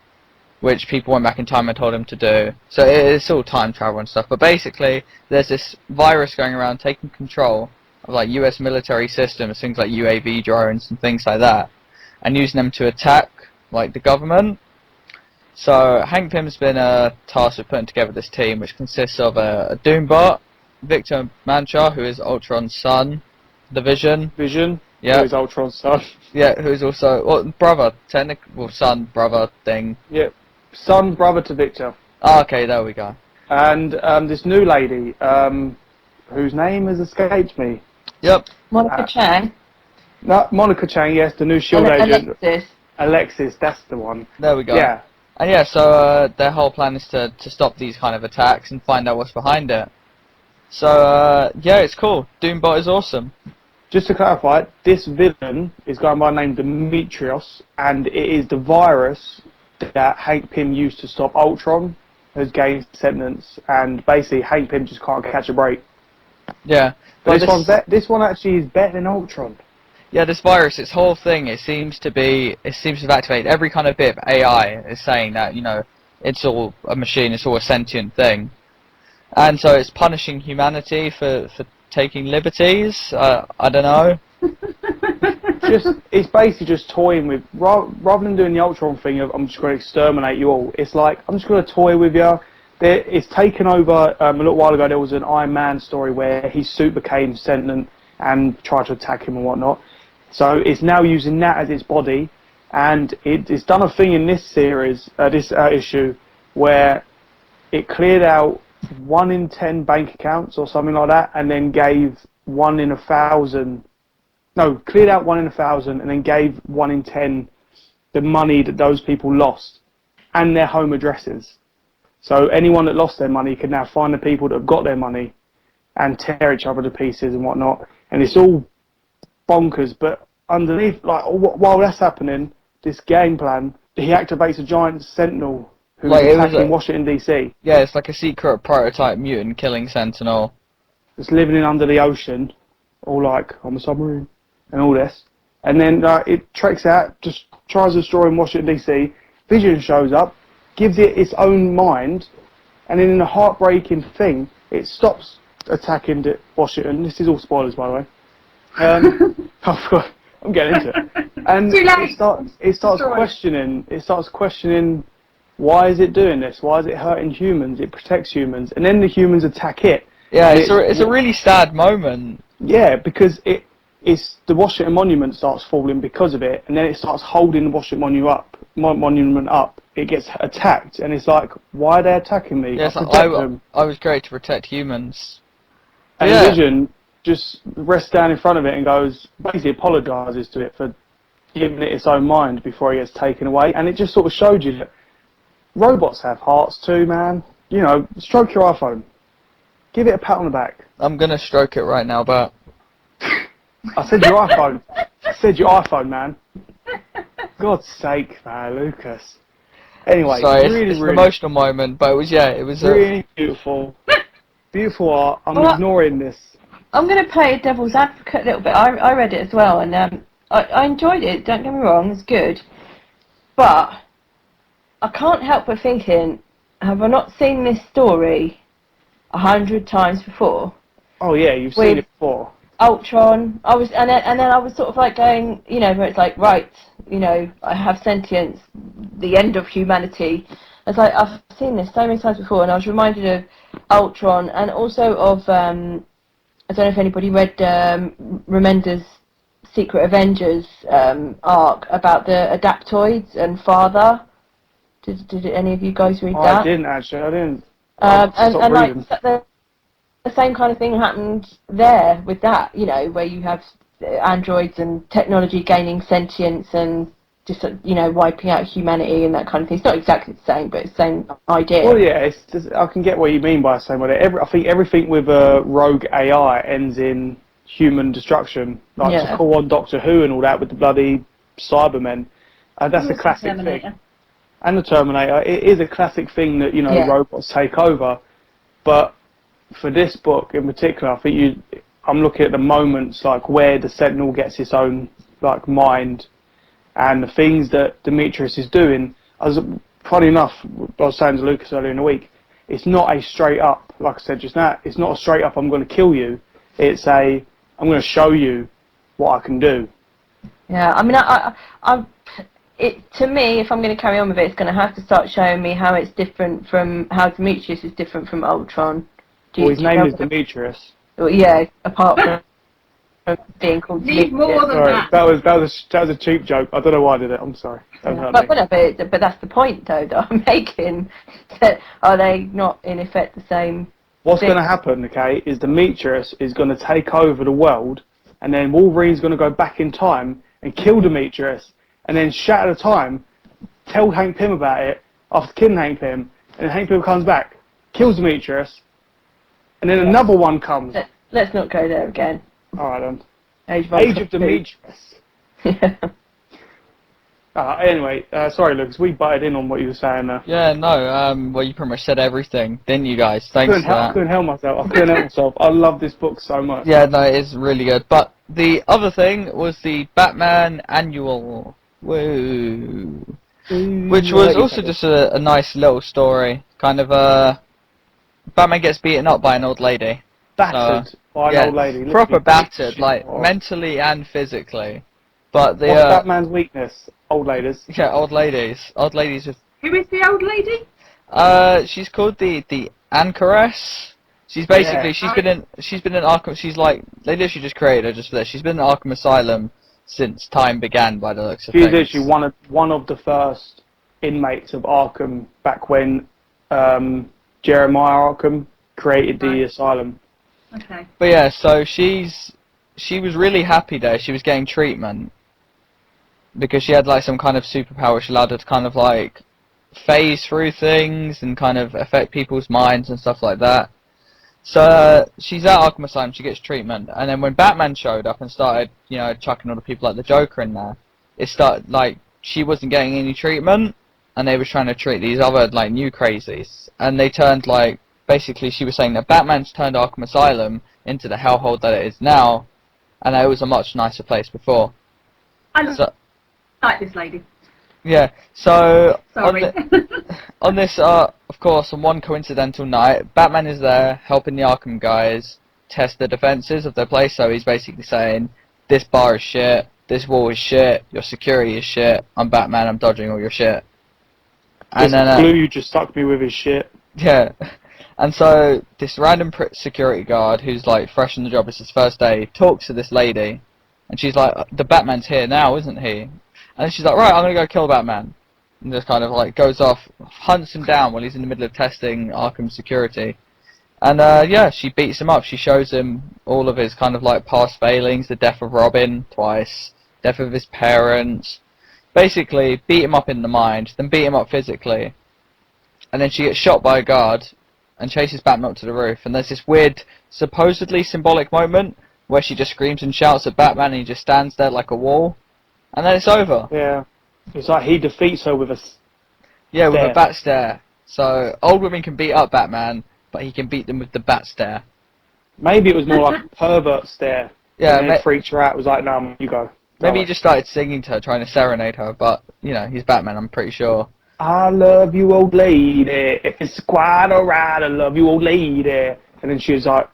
which people went back in time and told him to do. So it's all time travel and stuff. But basically, there's this virus going around taking control of like US military systems, things like UAV drones and things like that, and using them to attack like the government. So Hank Pym's been tasked with putting together this team, which consists of a Doombot, Victor Mancha, who is Ultron's son, the Vision. Vision. Yeah. Who is Ultron's son. Yeah, who's also brother, son, brother thing. Yeah, son, brother to Victor. Oh, okay, there we go. And this new lady, whose name has escaped me. Yep. Monica Chang. No, Monica Chang, yes, the new Shield agent. Alexis. Alexis, that's the one. There we go. Yeah. And yeah, so their whole plan is to stop these kind of attacks and find out what's behind it. So yeah, it's cool. Doombot is awesome. Just to clarify, this villain is going by the name Demetrios, and it is the virus that Hank Pym used to stop Ultron has gained sentence, and basically Hank Pym just can't catch a break. Yeah. But this one actually is better than Ultron. Yeah, this virus, its whole thing, it seems to have activated every kind of bit of AI is saying that, you know, it's all a machine, it's all a sentient thing. And so it's punishing humanity for taking liberties. I don't know. It's basically just toying with, rather than doing the Ultron thing of I'm just going to exterminate you all, it's like I'm just going to toy with you. It's taken over. A little while ago there was an Iron Man story where his suit became sentient and tried to attack him and whatnot. So it's now using that as its body, and it's done a thing in this series, this issue, where it cleared out 1 in 10 bank accounts or something like that, and then gave 1 in 1,000. No, cleared out 1 in 1,000, and then gave 1 in 10 the money that those people lost, and their home addresses. So anyone that lost their money can now find the people that have got their money, and tear each other to pieces and whatnot. And it's all bonkers, but underneath, like, while that's happening, this game plan, he activates a giant sentinel who's attacking Washington DC. Yeah, it's like a secret prototype mutant killing sentinel. It's living in under the ocean, all like, I'm a submarine, and all this. And then it treks out, just tries to destroy Washington DC. Vision shows up, gives it its own mind, and then in a heartbreaking thing, it stops attacking Washington. This is all spoilers, by the way. I'm getting into it. And it starts questioning why is it doing this? Why is it hurting humans? It protects humans, and then the humans attack it. Yeah, it's a really sad moment. Yeah, because it's the Washington Monument starts falling because of it, and then it starts holding the Washington Monument up. It gets attacked, and it's like, why are they attacking me? Yes, I was created to protect humans. And Vision just rests down in front of it and goes, basically apologises to it for giving it its own mind before it gets taken away. And it just sort of showed you that robots have hearts too, man. You know, stroke your iPhone. Give it a pat on the back. I'm going to stroke it right now, but... I said your iPhone. I said your iPhone, man. God's sake, man, Lucas. Anyway, sorry, really, it's an emotional moment, but it was really beautiful. Beautiful art. I'm ignoring this. I'm going to play devil's advocate a little bit. I read it as well, and I enjoyed it. Don't get me wrong, it's good. But I can't help but thinking, have I not seen this story 100 times before? Oh yeah, you've seen it before. Ultron. And then I was sort of like going, you know, where it's like, right, you know, I have sentience, the end of humanity. It's like I've seen this so many times before, and I was reminded of Ultron, and also of I don't know if anybody read Remender's Secret Avengers arc about the Adaptoids and Father. Did any of you guys read that? I didn't actually. I didn't. And like the same kind of thing happened there with that. You know, where you have androids and technology gaining sentience and just, you know, wiping out humanity and that kind of thing. It's not exactly the same, but it's the same idea. Well, yeah, I can get what you mean by the same idea. I think everything with a rogue AI ends in human destruction, like Yeah. to call on Doctor Who and all that with the bloody Cybermen. That's a Also classic Terminator. thing. And the Terminator, it is a classic thing that, you know, Yeah. robots take over. But for this book in particular, I think I'm looking at the moments like where the Sentinel gets its own like mind, and the things that Demetrius is doing. Funny enough, I was saying to Lucas earlier in the week, it's not a straight up, like I said just now, it's not a straight up I'm going to kill you. It's a I'm going to show you what I can do. Yeah, I mean, to me, if I'm going to carry on with it, it's going to have to start showing me how it's different from how Demetrius is different from Ultron. Well, his name know is Demetrius. Well, yeah, apart from being called Need Demetrius. more than Sorry, that. that was a cheap joke. I don't know why I did it. I'm sorry. Don't hurt me. But whatever, but that's the point, though, that I'm making. That are they not, in effect, the same? What's thing? going to happen, okay, is Demetrius is going to take over the world, and then Wolverine's going to go back in time and kill Demetrius, and then shatter the time, tell Hank Pym about it, after killing Hank Pym, and then Hank Pym comes back, kills Demetrius, and then another one comes. Let's not go there again. Alright then. Age of Demetrius. Yeah. Anyway, sorry Lucas, we butted in on what you were saying there. Yeah, no, well, you pretty much said everything, didn't you guys? Thanks for I that. couldn't help myself. I love this book so much. Yeah, no, it is really good. But the other thing was the Batman Annual. Woo. Which was also just a nice little story. Kind of, Batman gets beaten up by an old lady. Battered by an old lady. Proper Literally battered, shit like, off. mentally and physically. But the, What's Batman's weakness? Old ladies. yeah, old ladies. Old ladies with... Who is the old lady? She's called the Anchoress. She's basically she's been in Arkham. She's like they literally just created her just for this. She's been in Arkham Asylum since time began, by the looks of She's things. actually one of the first inmates of Arkham back when Jeremiah Arkham created the asylum. Okay. But yeah, so she was really happy there. She was getting treatment because she had like some kind of superpower which allowed her to kind of like phase through things and kind of affect people's minds and stuff like that. So she's at Arkham Asylum, she gets treatment, and then when Batman showed up and started, you know, chucking all the people like the Joker in there, it started like she wasn't getting any treatment, and they were trying to treat these other like new crazies, and they turned like basically she was saying that Batman's turned Arkham Asylum into the hellhole that it is now, and it was a much nicer place before. I So, like this lady. yeah, so Sorry. on this, of course, on one coincidental night, Batman is there helping the Arkham guys test the defenses of their place. So he's basically saying, "This bar is shit. This wall is shit. Your security is shit. I'm Batman. I'm dodging all your shit." And then Blue, you just stuck me with his shit. yeah, and so this random security guard who's like fresh in the job, it's his first day, talks to this lady, and she's like, "The Batman's here now, isn't he?" And she's like, "Right, I'm gonna go kill Batman." And just kind of like goes off, hunts him down while he's in the middle of testing Arkham security. And yeah, she beats him up. She shows him all of his kind of like past failings, the death of Robin twice, death of his parents. Basically, beat him up in the mind, then beat him up physically. And then she gets shot by a guard and chases Batman up to the roof. And there's this weird, supposedly symbolic moment where she just screams and shouts at Batman and he just stands there like a wall. And then it's over. Yeah. It's like he defeats her with a Yeah, with stare. a bat stare. So old women can beat up Batman, but he can beat them with the bat stare. Maybe it was more like a pervert stare. Yeah, And then it freaked her out. It was like, no, you go. maybe he just started singing to her, trying to serenade her. But you know, he's Batman. I'm pretty sure. I love you, old lady. If it's quite alright, I love you, old lady. And then she was like,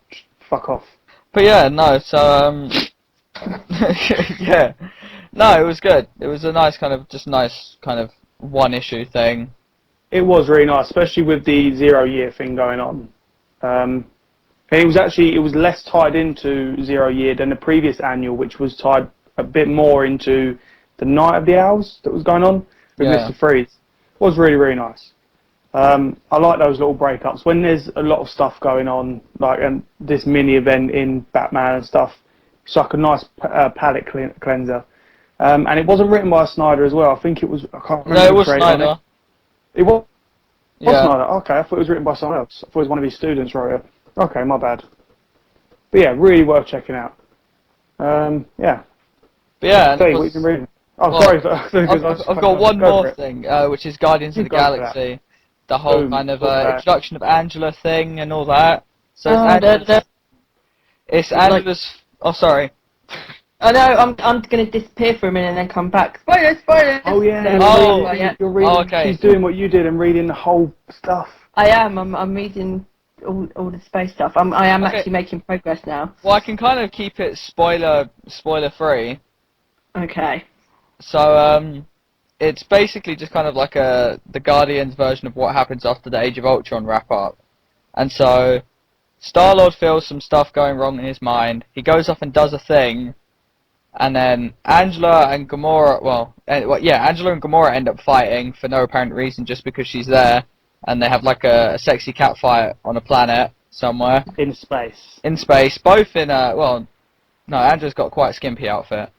fuck off. But yeah, no. So yeah, no, it was good. It was a nice kind of one issue thing. It was really nice, especially with the 0 year thing going on. And it was less tied into 0 year than the previous annual, which was tied a bit more into the Night of the Owls that was going on with Yeah. Mr. Freeze. It was really, really nice. I like those little breakups when there's a lot of stuff going on, like this mini event in Batman and stuff. It's like a nice palate cleanser. And it wasn't written by Snyder as well. I think it was. I can't remember. No, it was who created Snyder. It was. Yeah. Snyder. Okay, I thought it was written by someone else. I thought it was one of his students wrote it. Okay, my bad. But yeah, really worth checking out. Yeah. But yeah, and Say, of what course, you been reading? Oh, well, sorry. I've got one Go more for it. thing, which is Guardians of You the go for that. Galaxy. The whole Boom, kind of talk about it. introduction of Angela thing and all that. So it's Oh, Angela's. It's Angela's. Oh, sorry. I know, I'm going to disappear for a minute and then come back. Spoilers, spoilers! Oh yeah, No, Oh, not yet. you're reading. Oh, okay. She's doing what you did and reading the whole stuff. I am. I'm reading all the space stuff. I am Okay. actually making progress now. Well, I can kind of keep it spoiler free. Okay. So it's basically just kind of like the Guardians version of what happens after the Age of Ultron wrap up. And so Star-Lord feels some stuff going wrong in his mind. He goes off and does a thing, and then Angela and Gamora, Angela and Gamora end up fighting for no apparent reason, just because she's there, and they have like a sexy cat fight on a planet somewhere In space. in space. Both in no, Angela's got quite a skimpy outfit.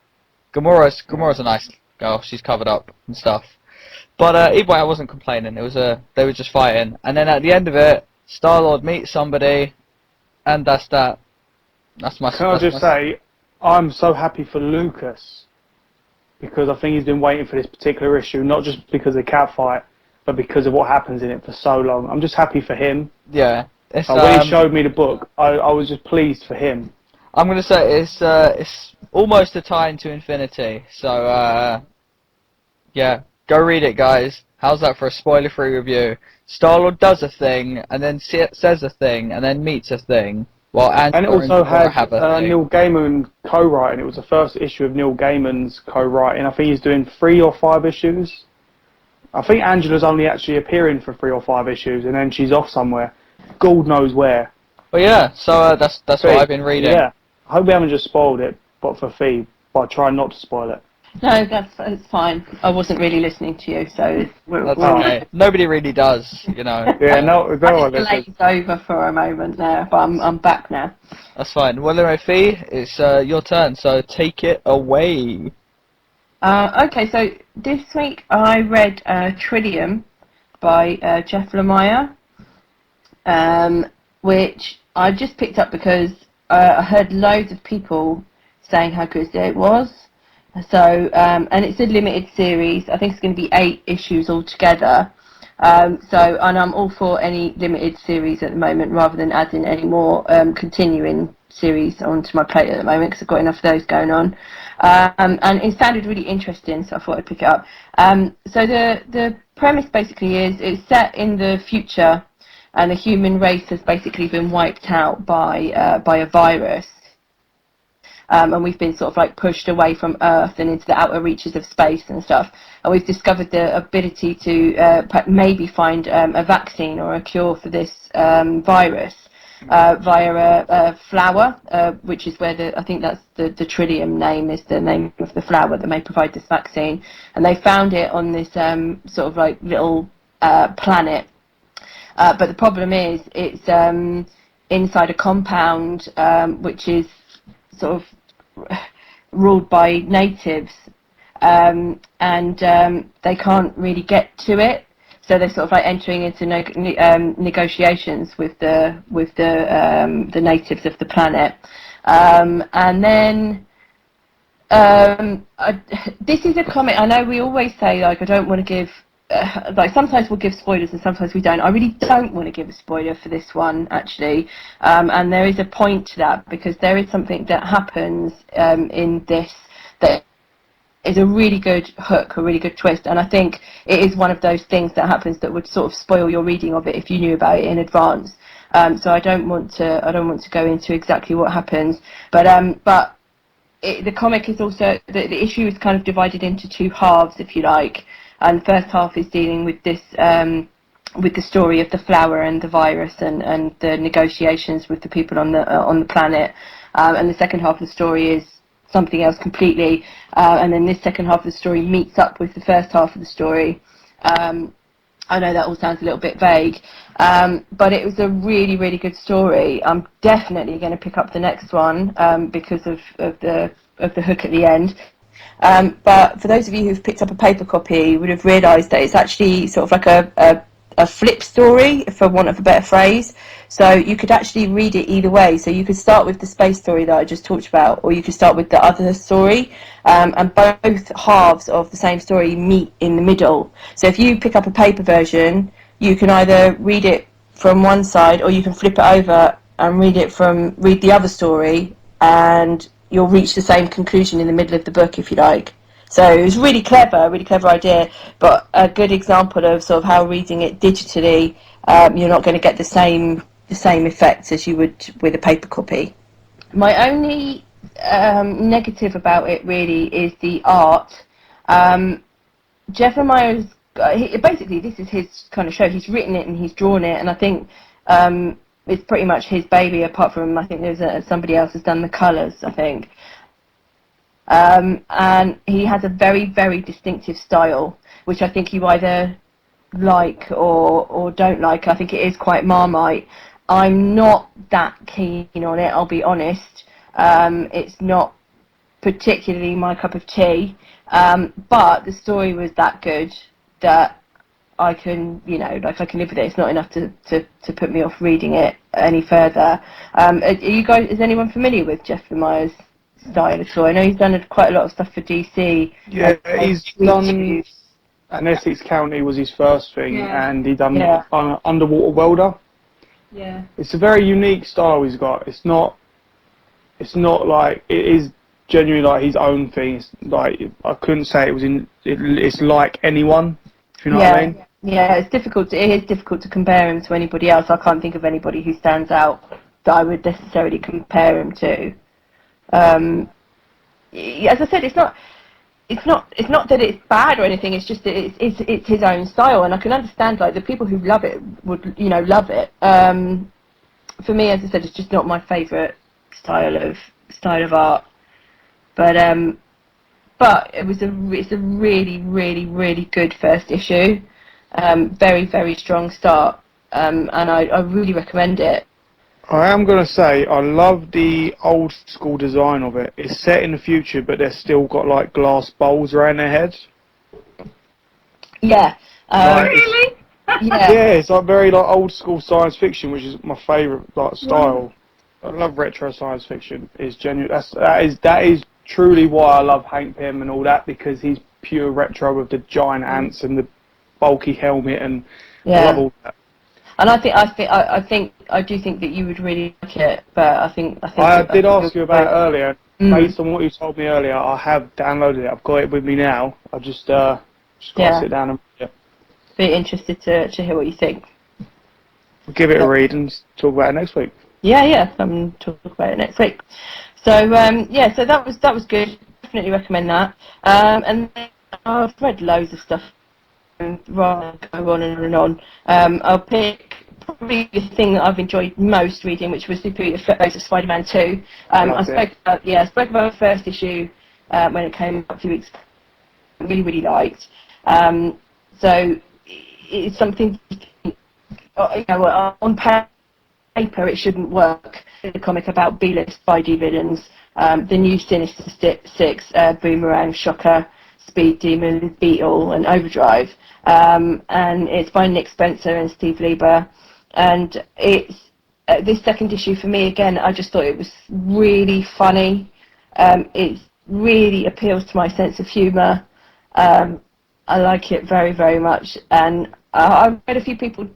Gamora's a nice girl. She's covered up and stuff. But either way, I wasn't complaining. It was they were just fighting, and then at the end of it, Star-Lord meets somebody, and that's that. That's my. Can I just say, I'm so happy for Lucas, because I think he's been waiting for this particular issue, not just because of the cat fight, but because of what happens in it for so long. I'm just happy for him. Yeah. It's, When he showed me the book, I was just pleased for him. I'm gonna say it's almost a tie into infinity. So yeah, go read it, guys. How's that for a spoiler-free review? Star-Lord does a thing, and then says a thing, and then meets a thing. While Angela And it also Gamora had have a thing. Neil Gaiman co-writing. It was the first issue of Neil Gaiman's co-writing. I think he's doing 3 or 5 issues. I think Angela's only actually appearing for 3 or 5 issues, and then she's off somewhere. God knows where. But yeah, so that's what I've been reading. Yeah. I hope we haven't just spoiled it, but for Fee, by trying not to spoil it. No, that's fine. I wasn't really listening to you, so That's okay. Nobody really does, you know. Yeah, no I one just listens. glazed over for a moment there, but I'm back now. That's fine. Well, anyway, Fee, it's your turn, so take it away. Okay, so this week I read Trillium by Jeff Lemire, which I just picked up because I heard loads of people saying how good it was. So, and it's a limited series. I think it's going to be 8 issues altogether. And I'm all for any limited series at the moment, rather than adding any more continuing series onto my plate at the moment, because I've got enough of those going on. And it sounded really interesting, so I thought I'd pick it up. So the premise basically is it's set in the future, and the human race has basically been wiped out by a virus. And we've been sort of like pushed away from Earth and into the outer reaches of space and stuff. And we've discovered the ability to maybe find a vaccine or a cure for this virus via a flower, which is where I think that's the Trillium name is the name of the flower that may provide this vaccine. And they found it on this sort of like little planet. But the problem is it's inside a compound which is sort of ruled by natives, and they can't really get to it, so they're sort of like entering into negotiations with the natives of the planet, and then this is a comic. I know we always say, like, I don't want to give like, sometimes we'll give spoilers and sometimes we don't. I really don't want to give a spoiler for this one, actually, and there is a point to that, because there is something that happens in this that is a really good hook, a really good twist, and I think it is one of those things that happens that would sort of spoil your reading of it if you knew about it in advance. So I don't want to go into exactly what happens, but the comic is also the issue is kind of divided into 2 halves, if you like. And the first half is dealing with this, with the story of the flower and the virus and the negotiations with the people on the planet. And the second half of the story is something else completely. And then this second half of the story meets up with the first half of the story. I know that all sounds a little bit vague, but it was a really, really good story. I'm definitely going to pick up the next one because of the hook at the end. But for those of you who've picked up a paper copy, you would have realised that it's actually sort of like a a flip story, for want of a better phrase. So you could actually read it either way. So you could start with the space story that I just talked about, or you could start with the other story, and both halves of the same story meet in the middle. So if you pick up a paper version, you can either read it from one side, or you can flip it over and read the other story, and you'll reach the same conclusion in the middle of the book if you like. So it was really clever idea, but a good example of sort of how reading it digitally, you're not going to get the same effects as you would with a paper copy. My only negative about it really is the art. Jeff Lemire's basically, this is his kind of show. He's written it and he's drawn it, and I think it's pretty much his baby. Apart from, I think there's somebody else has done the colours, I think. And he has a very, very distinctive style, which I think you either like or don't like. I think it is quite Marmite. I'm not that keen on it, I'll be honest. It's not particularly my cup of tea, but the story was that good that I can, I can live with it. It's not enough to put me off reading it any further. Is anyone familiar with Jeff Lemire's style at all? I know he's done quite a lot of stuff for DC. Yeah, he's done. And Essex County was his first thing, and he done Underwater Welder. Yeah. It's a very unique style he's got. It's not like, it is genuinely like his own thing. It's like, I couldn't say it's like anyone. If you know what I mean? Yeah, it is difficult to compare him to anybody else. I can't think of anybody who stands out that I would necessarily compare him to. As I said, it's not that it's bad or anything. It's just that it's his own style, and I can understand like the people who love it would love it. For me, as I said, it's just not my favourite style of art. But it's a really, really, really good first issue. Very, very strong start, and I really recommend it. I am going to say, I love the old school design of it. It's set in the future, but they've still got like glass bowls around their heads. Yeah. Really? Yeah. Yeah, it's like very like old school science fiction, which is my favourite like style. I love retro science fiction. It's genuine. That is truly why I love Hank Pym and all that, because he's pure retro with the giant ants and the bulky helmet, and I love all that. And I do think that you would really like it, but I did ask you about it earlier. Based on what you told me earlier, I have downloaded it. I've got it with me now. I just got to sit down and read it. Be interested to hear what you think. We'll give it a read and talk about it next week. Yeah, talk about it next week. So so that was good. Definitely recommend that. And then I've read loads of stuff. Rather than go on and on. I'll pick probably the thing that I've enjoyed most reading, which was Superior Photos of Spider-Man 2. I spoke about the first issue when it came out a few weeks ago. I really, really liked. So it's something, on paper it shouldn't work. The comic about B-list Spidey villains, the new Sinister Six, Boomerang, Shocker, Speed Demon, Beetle, and Overdrive. And it's by Nick Spencer and Steve Lieber. And it's this second issue for me, again, I just thought it was really funny. It really appeals to my sense of humour. I like it very, very much. And I've read a few people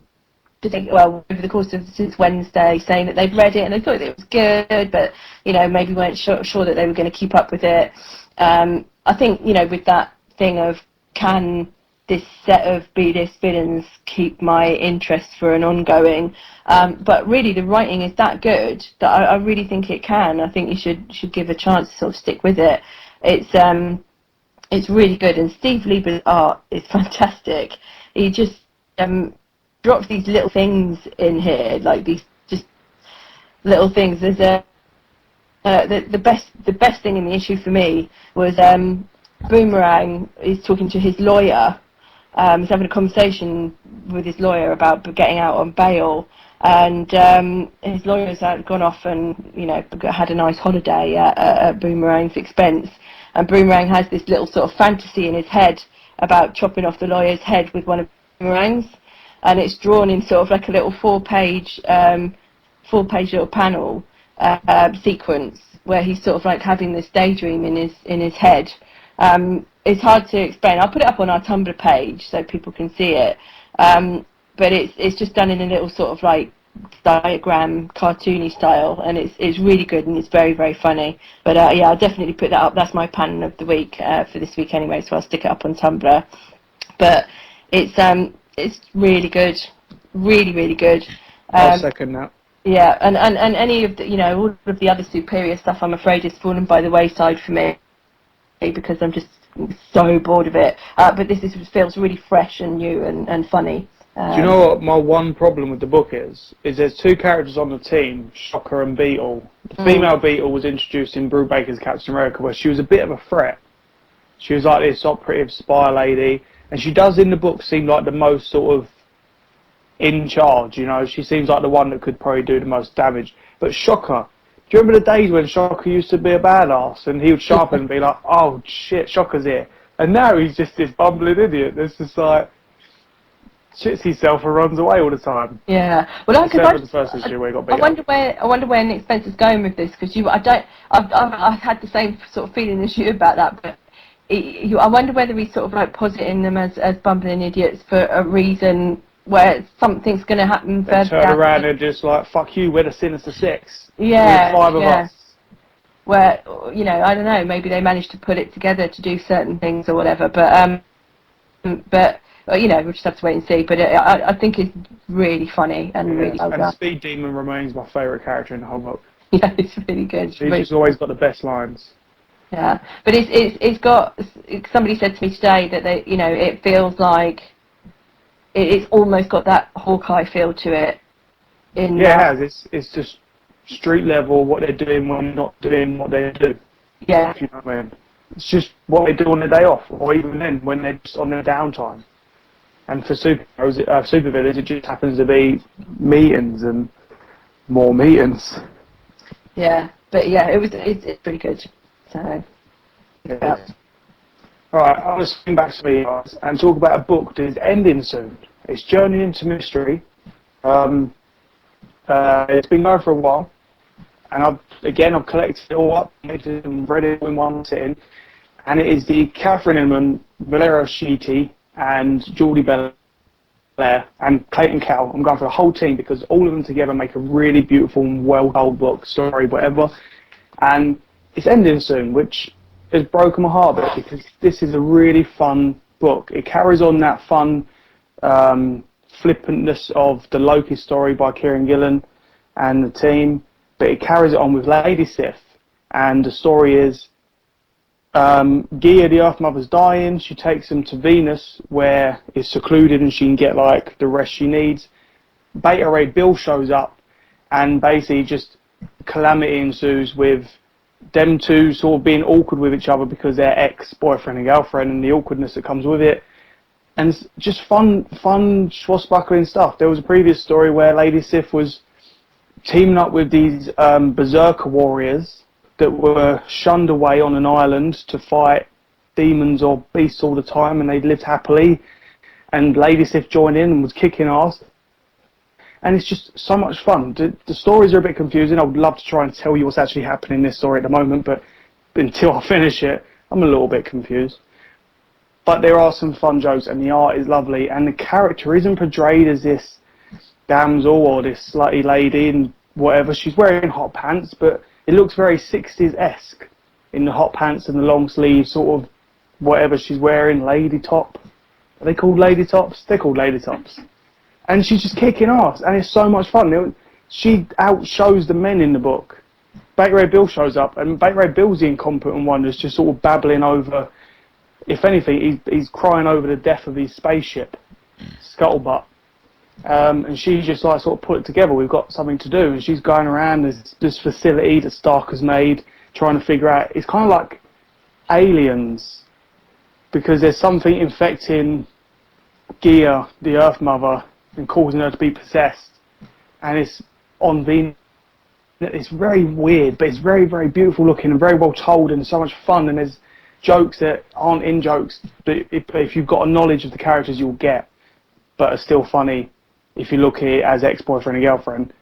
today, over the course of since Wednesday, saying that they've read it and they thought it was good, but maybe weren't sure that they were going to keep up with it. I think with that thing of, can this set of B-list villains keep my interest for an ongoing? But really, the writing is that good that I really think it can. I think you should give a chance to sort of stick with it. It's really good, and Steve Lieber's art is fantastic. He just drops these little things in here, like these just little things. There's the best thing in the issue for me was Boomerang is talking to his lawyer. He's having a conversation with his lawyer about getting out on bail, and his lawyer's gone off and had a nice holiday at Boomerang's expense. And Boomerang has this little sort of fantasy in his head about chopping off the lawyer's head with one of Boomerang's. and it's drawn in sort of like a little four-page little panel sequence where he's sort of like having this daydream in his head. It's hard to explain. I'll put it up on our Tumblr page so people can see it. But it's just done in a little sort of like diagram, cartoony style, and it's really good and it's very, very funny. But yeah, I'll definitely put that up. That's my panel of the week for this week anyway, so I'll stick it up on Tumblr. But it's really good, really, really good. I'll second that. Yeah, and any of the, all of the other superior stuff, I'm afraid, has fallen by the wayside for me because I'm just so bored of it. But this feels really fresh and new and funny. Do you know what my one problem with the book is? There's two characters on the team, Shocker and Beetle. The female Beetle was introduced in Brubaker's Captain America, where she was a bit of a threat. She was like this operative spy lady, and she does in the book seem like the most sort of in charge, She seems like the one that could probably do the most damage. But Shocker, do you remember the days when Shocker used to be a badass, and he would show up and be like, oh shit, Shocker's here. And now he's just this bumbling idiot that's just like, shits himself and runs away all the time. Yeah, well, the first issue where he got beat I wonder where Nick Spencer's going with this, because I've had the same sort of feeling as you about that, but I wonder whether he's sort of like positing them as bumbling idiots for a reason where something's going to happen they further turn down. around and just like, fuck you, we're the Sinister Six. Yeah, we're 5 of us. Where, I don't know, maybe they managed to put it together to do certain things or whatever, but we'll just have to wait and see. But I think it's really funny and really well done. And Speed Demon remains my favourite character in the whole book. Yeah, it's really good. He's just always got the best lines. Yeah, but it's got. Somebody said to me today that it feels like it's almost got that Hawkeye feel to it. It has. It's just street level what they're doing when they're not doing what they do. Yeah. If you know what I mean. It's just what they do on their day off, or even then when they're just on their downtime. And for supervillains, it just happens to be meetings and more meetings. Yeah, but yeah, it's pretty good. So. Yeah. Alright, I'll just swing back to me and talk about a book that is ending soon. It's Journey into Mystery. It's been going for a while, and I've collected it all up and read it in one sitting, and it is the Catherine Inman, Valerio Schiti, and Geordie Belair, and Clayton Cowell. I'm going for the whole team because all of them together make a really beautiful and well-told book, story, whatever, and it's ending soon, which has broken my heart a bit because this is a really fun book. It carries on that fun flippantness of the Loki story by Kieran Gillen and the team, but it carries it on with Lady Sif, and the story is Gia, the Earth Mother's dying. She takes them to Venus, where it's secluded and she can get like the rest she needs. Beta Ray Bill shows up, and basically just calamity ensues with them two sort of being awkward with each other because they're ex-boyfriend and girlfriend, and the awkwardness that comes with it. And it's just fun swashbuckling stuff. There was a previous story where Lady Sif was teaming up with these berserker warriors that were shunned away on an island to fight demons or beasts all the time, and they'd lived happily. And Lady Sif joined in and was kicking ass. And it's just so much fun. The stories are a bit confusing. I would love to try and tell you what's actually happening in this story at the moment, but until I finish it, I'm a little bit confused. But there are some fun jokes, and the art is lovely, and the character isn't portrayed as this damsel or this slutty lady and whatever. She's wearing hot pants, but it looks very 60s-esque in the hot pants and the long sleeves, sort of whatever she's wearing, lady top. Are they called lady tops? They're called lady tops. And she's just kicking ass, and it's so much fun. She outshows the men in the book. Beta Ray Bill shows up, and Beta Ray Bill's the incompetent one that's just sort of babbling over. If anything, he's crying over the death of his spaceship, Scuttlebutt. And she's just like sort of put it together. We've got something to do, and she's going around this facility that Stark has made, trying to figure out. It's kind of like Aliens, because there's something infecting Gia, the Earth Mother, and causing her to be possessed. And it's on Venus. It's very weird, but it's very, very beautiful looking and very well told and so much fun. And there's jokes that aren't in jokes, but if you've got a knowledge of the characters, you'll get. but are still funny if you look at it as ex-boyfriend and girlfriend.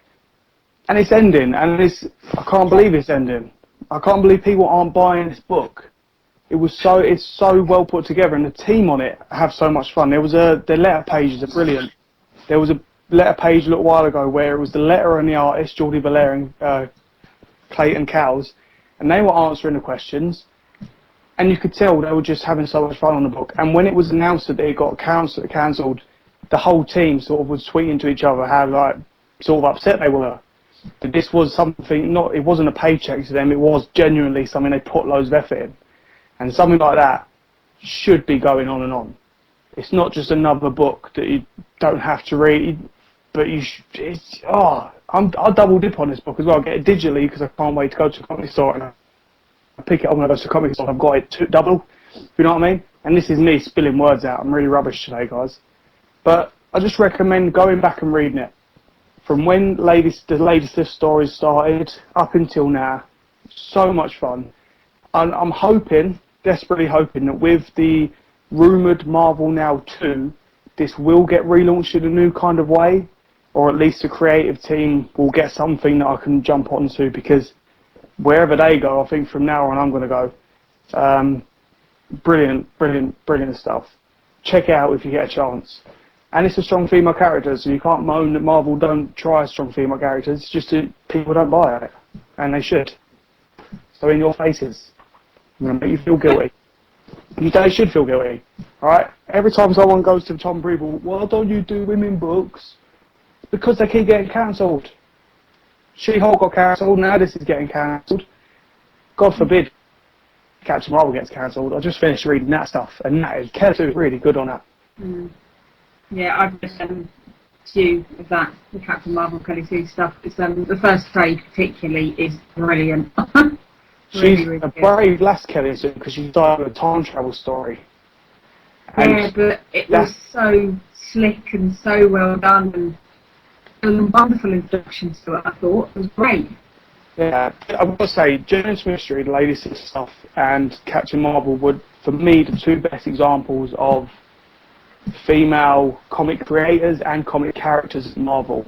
And it's ending, and I can't believe it's ending. I can't believe people aren't buying this book. It's so well put together, and the team on it have so much fun. The letter pages are brilliant. There was a letter page a little while ago where it was the letter and the artist, Geordie Belair and Clayton Cowles, and they were answering the questions, and you could tell they were just having so much fun on the book. And when it was announced that it got cancelled, the whole team sort of was tweeting to each other how like sort of upset they were. That this was something, it wasn't a paycheck to them, it was genuinely something they put loads of effort in. And something like that should be going on and on. It's not just another book that you don't have to read, but I'll double dip on this book as well. I'll get it digitally because I can't wait to go to a comic store and I pick it up when I go to a comic store. I've got it double, you know what I mean? And this is me spilling words out. I'm really rubbish today, guys. But I just recommend going back and reading it. From when the latest stories started up until now, so much fun. And I'm desperately hoping that with the rumoured Marvel Now 2, this will get relaunched in a new kind of way, or at least the creative team will get something that I can jump onto, because wherever they go, I think from now on I'm going to go. Brilliant stuff. Check it out if you get a chance. And it's a strong female character, so you can't moan that Marvel don't try strong female characters. It's just that people don't buy it, and they should. So in your faces, I'm going to make you feel guilty. They should feel guilty, alright? Every time someone goes to Tom Brevoort, why don't you do women books? Because they keep getting cancelled. She-Hulk got cancelled, now this is getting cancelled. God forbid Captain Marvel gets cancelled. I just finished reading that stuff, and Kelly is really good on that. Mm. Yeah, I've just a few of that, the Captain Marvel Kelly Sue stuff. It's the first trade particularly is brilliant. She's a brave lass, Kelly Sue, because she started a time travel story. Yeah, but it was so slick and so well done, and a wonderful introduction to it. I thought it was great. Yeah, I would say Jones Mystery, the latest stuff, and Captain Marvel would, for me, the two best examples of female comic creators and comic characters at Marvel.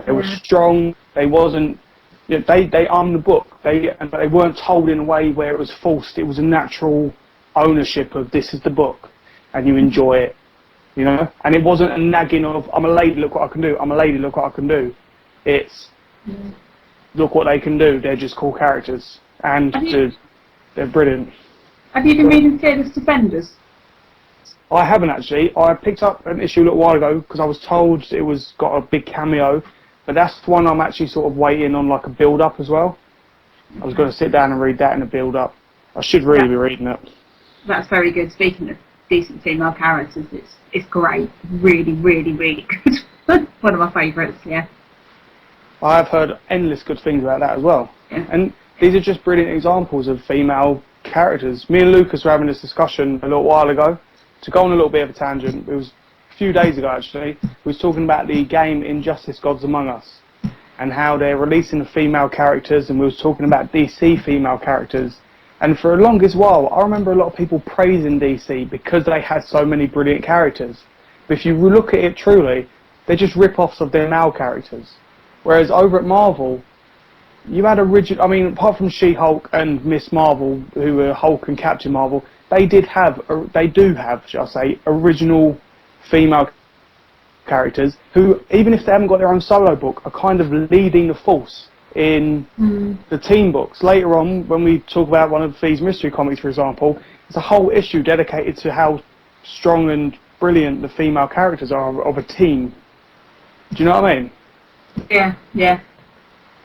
They were strong. They wasn't. You know, they owned the book. They weren't told in a way where it was forced. It was a natural ownership of this is the book, and you enjoy it. You know, and it wasn't a nagging of I'm a lady, look what I can do. I'm a lady, look what I can do. It's look what they can do. They're just cool characters, and they're brilliant. Have you been reading Fearless Defenders? I haven't actually. I picked up an issue a little while ago because I was told it was got a big cameo, but that's the one I'm actually sort of waiting on, like a build-up as well. I was going to sit down and read that in a build-up. I should really be reading it. That's very good. Speaking of decent female characters, it's great. Really, really, really good. One of my favourites, yeah. I've heard endless good things about that as well. Yeah. And these are just brilliant examples of female characters. Me and Lucas were having this discussion a little while ago. To go on a little bit of a tangent, it was a few days ago actually, we was talking about the game Injustice Gods Among Us and how they're releasing the female characters, and we was talking about DC female characters. And for the longest while, I remember a lot of people praising DC because they had so many brilliant characters. But if you look at it truly, they're just rip-offs of their male characters. Whereas over at Marvel, you had apart from She-Hulk and Miss Marvel, who were Hulk and Captain Marvel, they do have, shall I say, original female characters who, even if they haven't got their own solo book, are kind of leading the force in the team books. Later on, when we talk about one of these mystery comics, for example, there's a whole issue dedicated to how strong and brilliant the female characters are of a team. Do you know what I mean? Yeah.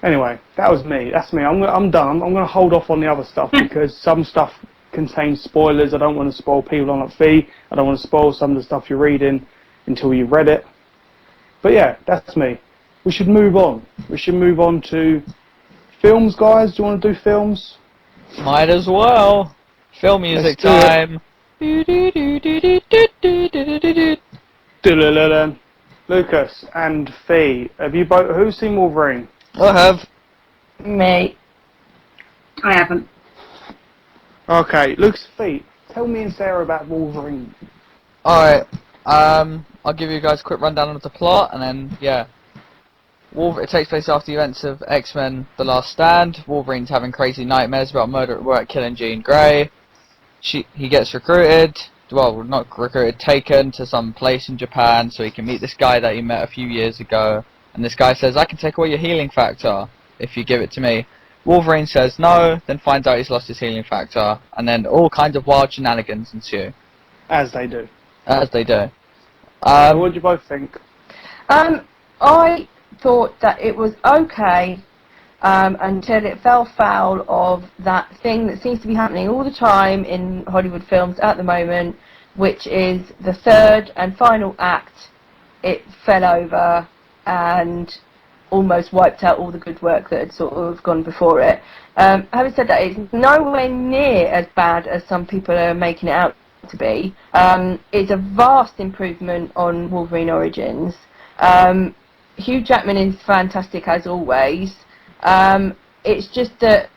Anyway, that was me. That's me. I'm done. I'm going to hold off on the other stuff because some stuff contains spoilers. I don't want to spoil people on that fee. I don't want to spoil some of the stuff you're reading until you've read it. But yeah, that's me. We should move on. We should move on to films, guys. Do you want to do films? Might as well. Film music time. Lucas and Fee, have you both? Who's seen Wolverine? I have. Me. I haven't. Okay, Lucas, Fee, tell me and Sarah about Wolverine. Alright. I'll give you guys a quick rundown of the plot, and then yeah. It takes place after the events of X-Men: The Last Stand. Wolverine's having crazy nightmares about murder at work, killing Jean Grey. He gets recruited. Well, not recruited, taken to some place in Japan so he can meet this guy that he met a few years ago. And this guy says, I can take away your healing factor if you give it to me. Wolverine says no, then finds out he's lost his healing factor, and then all kinds of wild shenanigans ensue. As they do. As they do. What do you both think? I thought that it was okay until it fell foul of that thing that seems to be happening all the time in Hollywood films at the moment, which is the third and final act. It fell over and almost wiped out all the good work that had sort of gone before it. Having said that, it's nowhere near as bad as some people are making it out to be. It's a vast improvement on Wolverine Origins. Hugh Jackman is fantastic as always. It's just that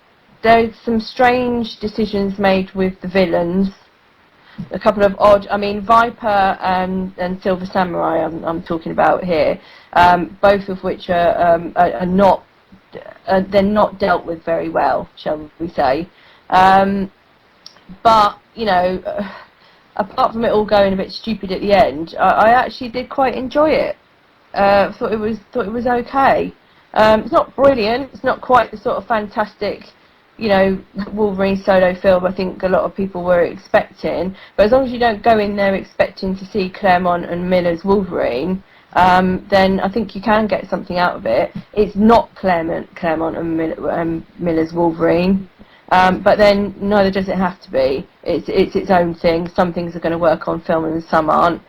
there's some strange decisions made with the villains. A couple of odd, I mean, Viper and Silver Samurai I'm talking about here, both of which are not, they're not dealt with very well, shall we say. But, you know, apart from it all going a bit stupid at the end, I actually did quite enjoy it. Thought it was okay. It's not brilliant. It's not quite the sort of fantastic, you know, Wolverine solo film I think a lot of people were expecting. But as long as you don't go in there expecting to see Claremont and Miller's Wolverine, then I think you can get something out of it. It's not Claremont and Miller's Wolverine, but then neither does it have to be. It's its own thing. Some things are going to work on film and some aren't.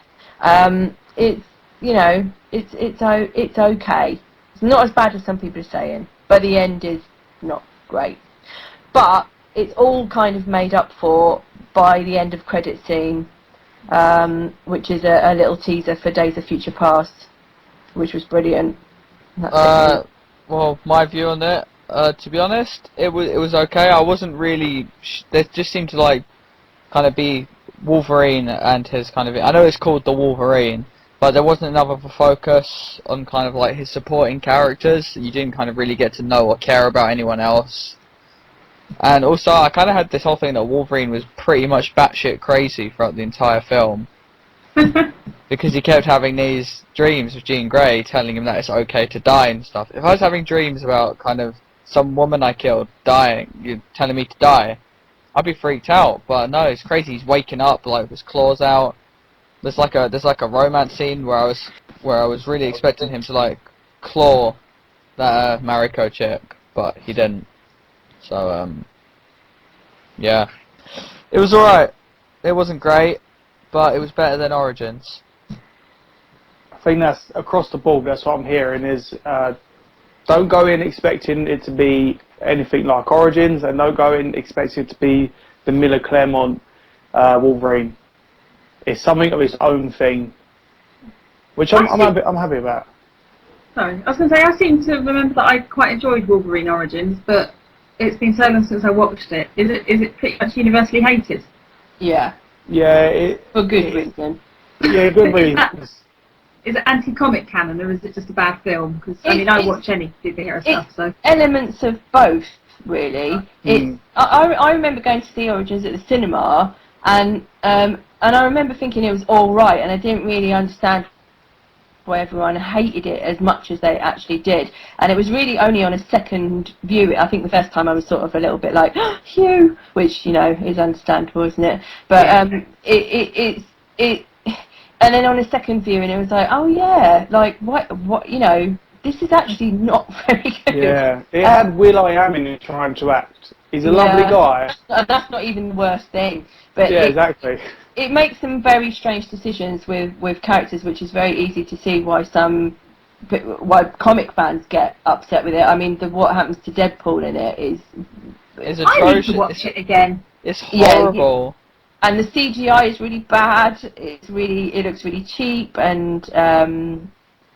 It's, you know, it's okay. It's not as bad as some people are saying, but the end is not great. But it's all kind of made up for by the end of credit scene, which is a little teaser for Days of Future Past, which was brilliant. Well, my view on it, to be honest, it was okay. I wasn't really. There just seemed to like kind of be Wolverine and his kind of. I know it's called the Wolverine, but there wasn't enough of a focus on kind of like his supporting characters. You didn't kind of really get to know or care about anyone else. And also, I kind of had this whole thing that Wolverine was pretty much batshit crazy throughout the entire film. Because he kept having these dreams of Jean Grey telling him that it's okay to die and stuff. If I was having dreams about kind of some woman I killed dying, you're telling me to die, I'd be freaked out. But no, it's crazy. He's waking up like with his claws out. There's like a romance scene where I was really expecting him to like claw that Mariko chick, but he didn't. So yeah, it was alright. It wasn't great, but it was better than Origins. I think that's across the board. That's what I'm hearing is don't go in expecting it to be anything like Origins, and don't go in expecting it to be the Miller Claremont Wolverine. It's something of its own thing, which I'm happy about. Sorry, I was going to say, I seem to remember that I quite enjoyed Wolverine Origins, but it's been so long since I watched it. Is it pretty much universally hated? Yeah. Yeah. For good reason. Yeah, good reason. Is it anti-comic canon, or is it just a bad film? Because I mean, I watch any superhero stuff, so elements of both, really. I remember going to see Origins at the cinema, and I remember thinking it was all right, and I didn't really understand why everyone hated it as much as they actually did. And it was really only on a second view. I think the first time I was sort of a little bit like, oh, Hugh, which, you know, is understandable, isn't it? But and then on a second viewing, it was like, oh yeah, like what, you know, this is actually not very good. Yeah, it had Will.i.am in it trying to act. He's a lovely guy. That's not even the worst thing. But yeah, exactly. It makes some very strange decisions with characters, which is very easy to see why comic fans get upset with it. I mean, what happens to Deadpool in it is atrocious. I need to watch it again. It's horrible. Yeah, and the CGI is really bad. It looks really cheap, and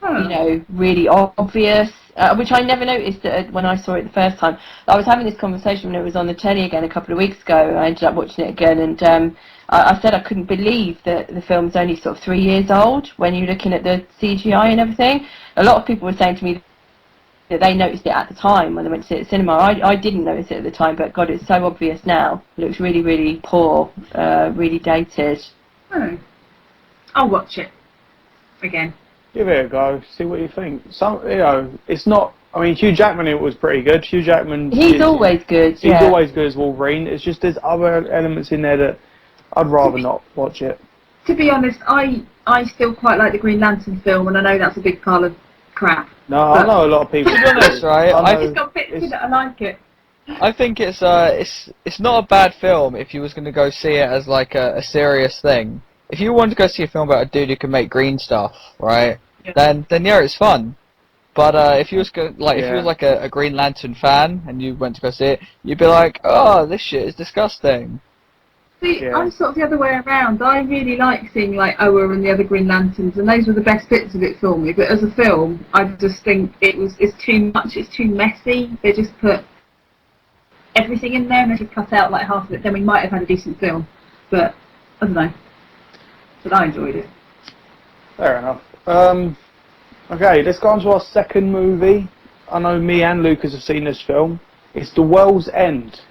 you know, really obvious, which I never noticed when I saw it the first time. I was having this conversation when it was on the telly again a couple of weeks ago. I ended up watching it again, and I said I couldn't believe that the film's only sort of 3 years old when you're looking at the CGI and everything. A lot of people were saying to me that they noticed it at the time when they went to see it at the cinema. I didn't notice it at the time, but God, it's so obvious now. It looks really, really poor, really dated. Oh. I'll watch it again. Give it a go. See what you think. It's not. I mean, Hugh Jackman, it was pretty good. Hugh Jackman. He's always good. He's Yeah. always good as Wolverine. It's just there's other elements in there that I'd rather not watch it. To be honest, I still quite like the Green Lantern film, and I know that's a big pile of crap. No, I know a lot of people. To be honest, right, It's got bits in it, I like it. I think it's not a bad film if you was going to go see it as like a serious thing. If you wanted to go see a film about a dude who can make green stuff, right? Yeah. Then yeah, it's fun. But if you was if you was like a Green Lantern fan and you went to go see it, you'd be like, oh, this shit is disgusting. See, Yeah. I'm sort of the other way around. I really like seeing like Oa and the other Green Lanterns, and those were the best bits of it for me. But as a film, I just think it's too much. It's too messy. They just put everything in there, and they just cut out like half of it. Then we might have had a decent film, but I don't know. But I enjoyed it. Fair enough. Okay, let's go on to our second movie. I know me and Lucas have seen this film. It's The World's End.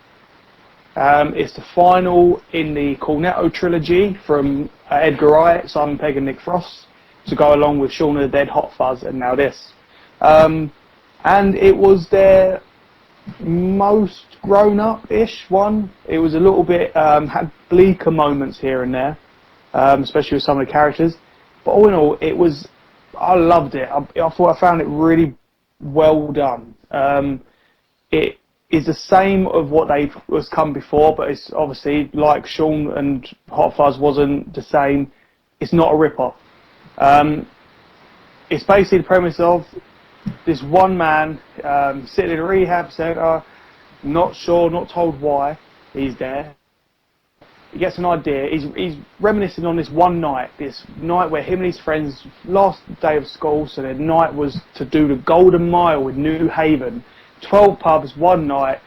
It's the final in the Cornetto trilogy from Edgar Wright, Simon Pegg and Nick Frost, to go along with Shaun of the Dead, Hot Fuzz, and now this. And it was their most grown-up-ish one. It was a little bit, had bleaker moments here and there, especially with some of the characters. But all in all, I loved it. I found it really well done. It is the same of what was come before, but it's obviously like Shaun and Hot Fuzz wasn't the same. It's not a rip-off. It's basically the premise of this one man sitting in a rehab centre, not sure, not told why he's there. He gets an idea. He's reminiscing on this night where him and his friends, last day of school, so their night was to do the Golden Mile with New Haven. 12 pubs, one night,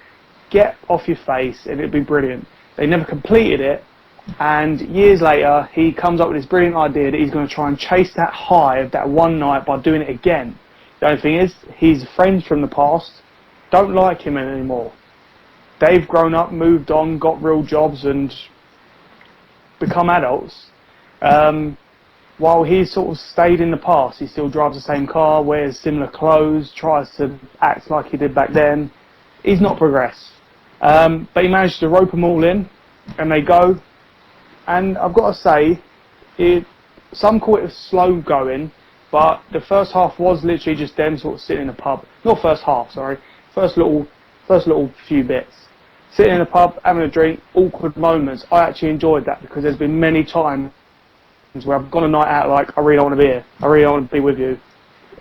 get off your face, and it'd be brilliant. They never completed it, and years later, he comes up with this brilliant idea that he's going to try and chase that high of that one night by doing it again. The only thing is, his friends from the past don't like him anymore. They've grown up, moved on, got real jobs, and become adults. While he's sort of stayed in the past, he still drives the same car, wears similar clothes, tries to act like he did back then. He's not progressed. But he managed to rope them all in, and they go. And I've got to say, some call it slow going, but the first half was literally just them sort of sitting in a pub. Not first half, sorry. First little few bits. Sitting in a pub, having a drink, awkward moments. I actually enjoyed that because there's been many times where I've gone a night out like, I really don't want to be here. I really don't want to be with you.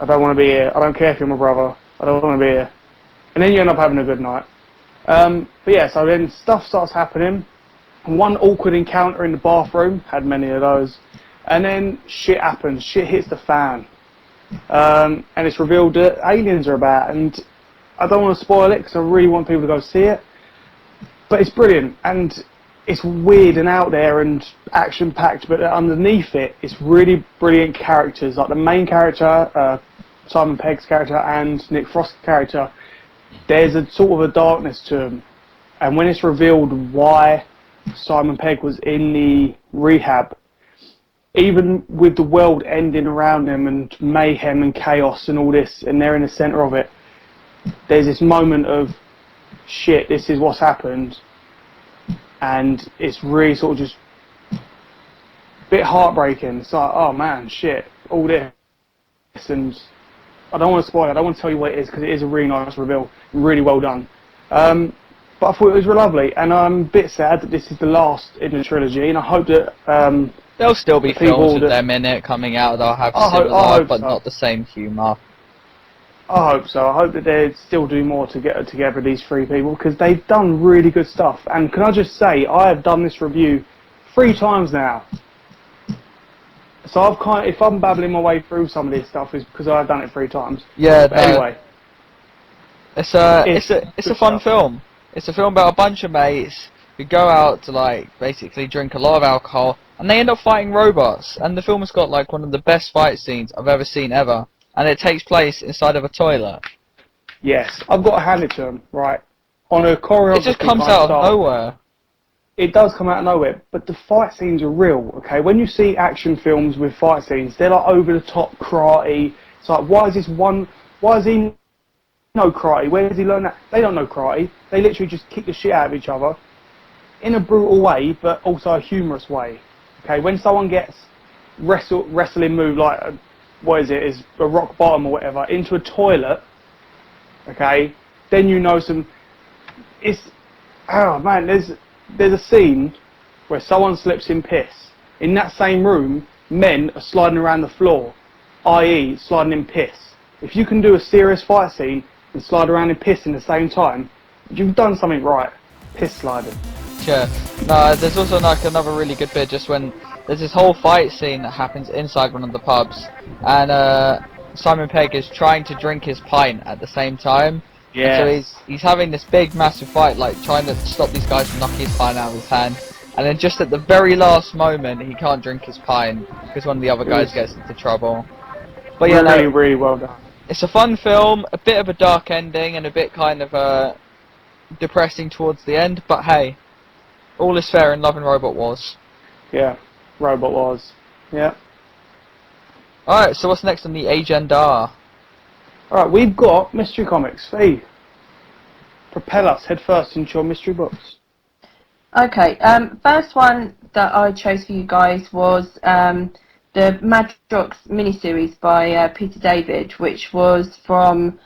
I don't want to be here. I don't care if you're my brother. I don't want to be here. And then you end up having a good night. But yeah, so then stuff starts happening. One awkward encounter in the bathroom, had many of those. And then shit happens. Shit hits the fan. And it's revealed that aliens are about. And I don't want to spoil it because I really want people to go see it. But it's brilliant, and it's weird and out there and action-packed, but underneath it, it's really brilliant characters. Like the main character, Simon Pegg's character, and Nick Frost's character, there's a sort of a darkness to them. And when it's revealed why Simon Pegg was in the rehab, even with the world ending around him and mayhem and chaos and all this, and they're in the centre of it, there's this moment of, shit, this is what's happened, and it's really sort of just a bit heartbreaking. It's like, oh man, shit, all this, and I don't want to spoil it, I don't want to tell you what it is, because it is a really nice reveal, really well done. But I thought it was lovely, and I'm a bit sad that this is the last in the trilogy, and I hope that there'll still be people films with that- them in it coming out that'll have I similar, hope but so. not the same humour. I hope so. I hope that they still do more to get together, these three people, because they've done really good stuff. And can I just say, I have done this review 3 times now. So if I'm babbling my way through some of this stuff, is because I've done it 3 times. Yeah, But anyway, it's a fun film. It's a film about a bunch of mates who go out to like basically drink a lot of alcohol, and they end up fighting robots. And the film has got like one of the best fight scenes I've ever seen ever, and it takes place inside of a toilet. yes, I've got to hand it to them, right? On a choreography, It just comes out of nowhere. It does come out of nowhere, but the fight scenes are real, okay? When you see action films with fight scenes, they're like over-the-top karate. It's like, why is he know karate? Where does he learn that? They don't know karate. They literally just kick the shit out of each other in a brutal way, but also a humorous way, okay? When someone gets wrestling move like, is a rock bottom or whatever, into a toilet, okay, then you know oh man, there's a scene where someone slips in piss. In that same room, men are sliding around the floor, i.e. sliding in piss. If you can do a serious fight scene and slide around in piss in the same time, you've done something right. Piss sliding. Yeah. No, there's also like another really good bit just when there's this whole fight scene that happens inside one of the pubs, and Simon Pegg is trying to drink his pint at the same time. Yeah. And so he's having this big massive fight, like trying to stop these guys from knocking his pint out of his hand. And then just at the very last moment, he can't drink his pint because one of the other guys gets into trouble. But yeah, really, really well done. It's a fun film, a bit of a dark ending and a bit kind of depressing towards the end. But hey, all is fair in Love and Robot Wars. Yeah, Robot Wars. Yeah. Alright, so what's next on the agenda? Alright, we've got Mystery Comics. Hey, propel us head first into your mystery books. Okay, first one that I chose for you guys was the Madrox miniseries by Peter David, which was from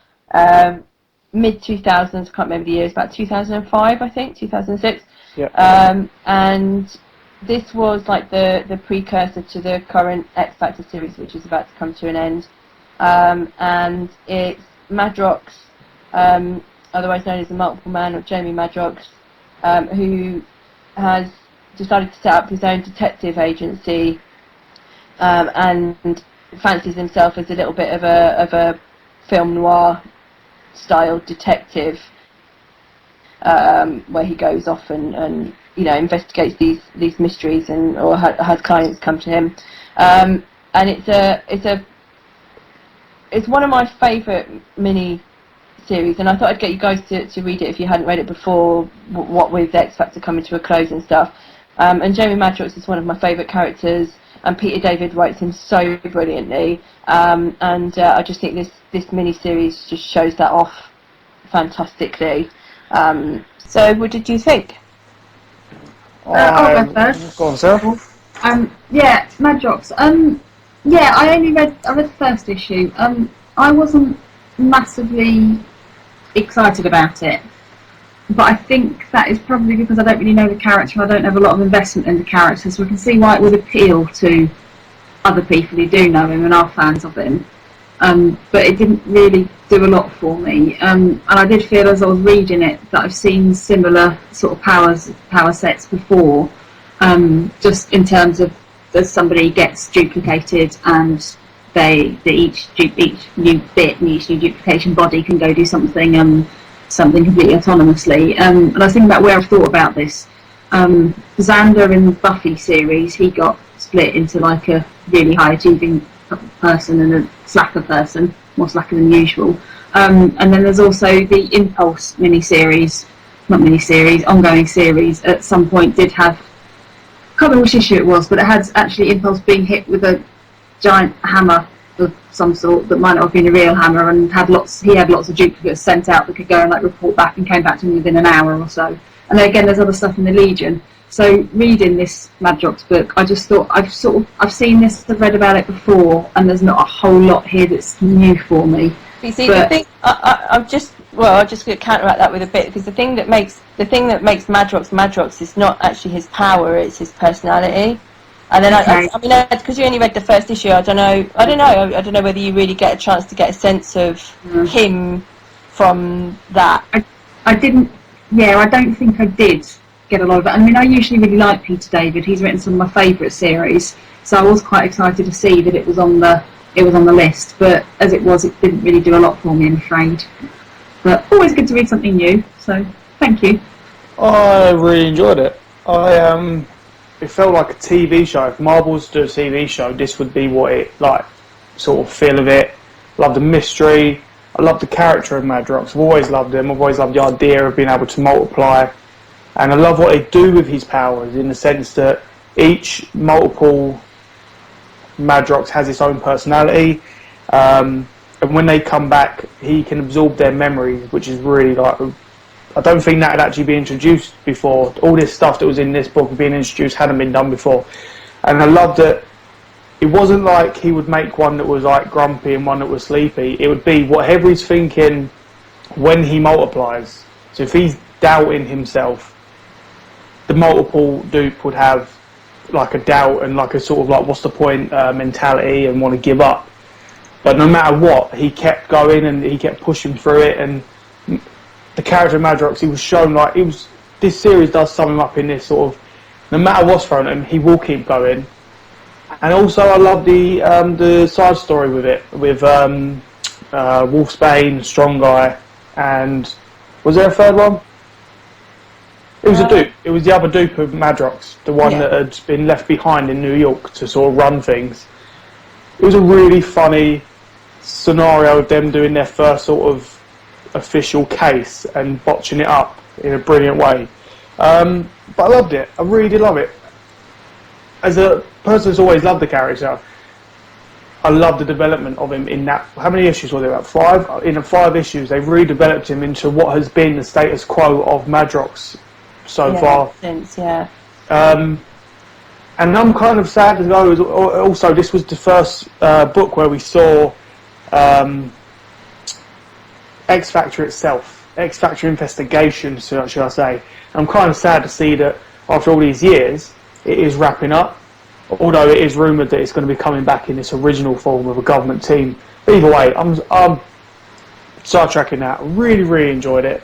mid-2000s, I can't remember the year, it's about 2005, I think, 2006. Yeah. And this was like the precursor to the current X Factor series, which is about to come to an end. And it's Madrox, otherwise known as the Multiple Man, or Jamie Madrox, who has decided to set up his own detective agency, and fancies himself as a little bit of a film noir style detective, where he goes off and investigates these mysteries or has clients come to him, and it's one of my favourite mini series, and I thought I'd get you guys to read it if you hadn't read it before, what with X Factor coming to a close and stuff. And Jamie Madrox is one of my favourite characters, and Peter David writes him so brilliantly, and I just think this mini series just shows that off fantastically. So what did you think? I'll go first. Go on, sir. Yeah, Madrox. Yeah, I read the first issue. I wasn't massively excited about it, but I think that is probably because I don't really know the character. I don't have a lot of investment in the character, so I can see why it would appeal to other people who do know him and are fans of him. But it didn't really do a lot for me, and I did feel as I was reading it that I've seen similar sort of power sets before, just in terms of that somebody gets duplicated and each new bit and each new duplication body can go do something completely autonomously. And I was thinking about where I've thought about this. Xander in the Buffy series, he got split into like a really high achieving person and a slacker person, more slacker than usual. And then there's also the Impulse ongoing series at some point did have, I can't remember which issue it was, but it had actually Impulse being hit with a giant hammer of some sort that might not have been a real hammer, and he had lots of duplicates sent out that could go and like report back and came back to him within an hour or so. And then again, there's other stuff in the Legion. So reading this Madrox book, I just thought I've seen this, I've read about it before, and there's not a whole lot here that's new for me. You see, the thing I'll just going to counteract that with a bit, because the thing that makes Madrox is not actually his power; it's his personality. And then I mean, because you only read the first issue, I don't know whether you really get a chance to get a sense of him from that. I didn't. Yeah, I don't think I did get a lot of it. I mean, I usually really like Peter David. He's written some of my favourite series, so I was quite excited to see that it was on the list. But as it was, it didn't really do a lot for me, I'm afraid. But always good to read something new. So thank you. I really enjoyed it. It felt like a TV show. If Marvel's do a TV show, this would be what it like, sort of feel of it. Love the mystery. I love the character of Madrox. I've always loved him. I've always loved the idea of being able to multiply. And I love what they do with his powers, in the sense that each multiple Madrox has its own personality. And when they come back, he can absorb their memories, which is really like... I don't think that had actually been introduced before. All this stuff that was in this book being introduced hadn't been done before. And I loved that it wasn't like he would make one that was like grumpy and one that was sleepy. It would be whatever he's thinking when he multiplies. So if he's doubting himself, the multiple dupe would have like a doubt and like a sort of like what's the point mentality and want to give up. But no matter what, he kept going and he kept pushing through it. And the character of Madrox, he was shown like this series does sum him up in this sort of, no matter what's thrown at him, he will keep going. And also I love the side story with it, with Wolfsbane, Strong Guy, and was there a third one? It was a dupe. It was the other dupe of Madrox, the one that had been left behind in New York to sort of run things. It was a really funny scenario of them doing their first sort of official case and botching it up in a brilliant way. But I loved it. I really did love it. As a person who's always loved the character, I love the development of him in that. How many issues were there? About 5? In the 5 issues, they've really developed him into what has been the status quo of Madrox so far. Since, and I'm kind of sad as well. Also, this was the first book where we saw X Factor itself, X Factor investigation, should I say. I'm kind of sad to see that after all these years, it is wrapping up. Although it is rumoured that it's going to be coming back in this original form of a government team. But either way, I'm sidetracking that. Really, really enjoyed it.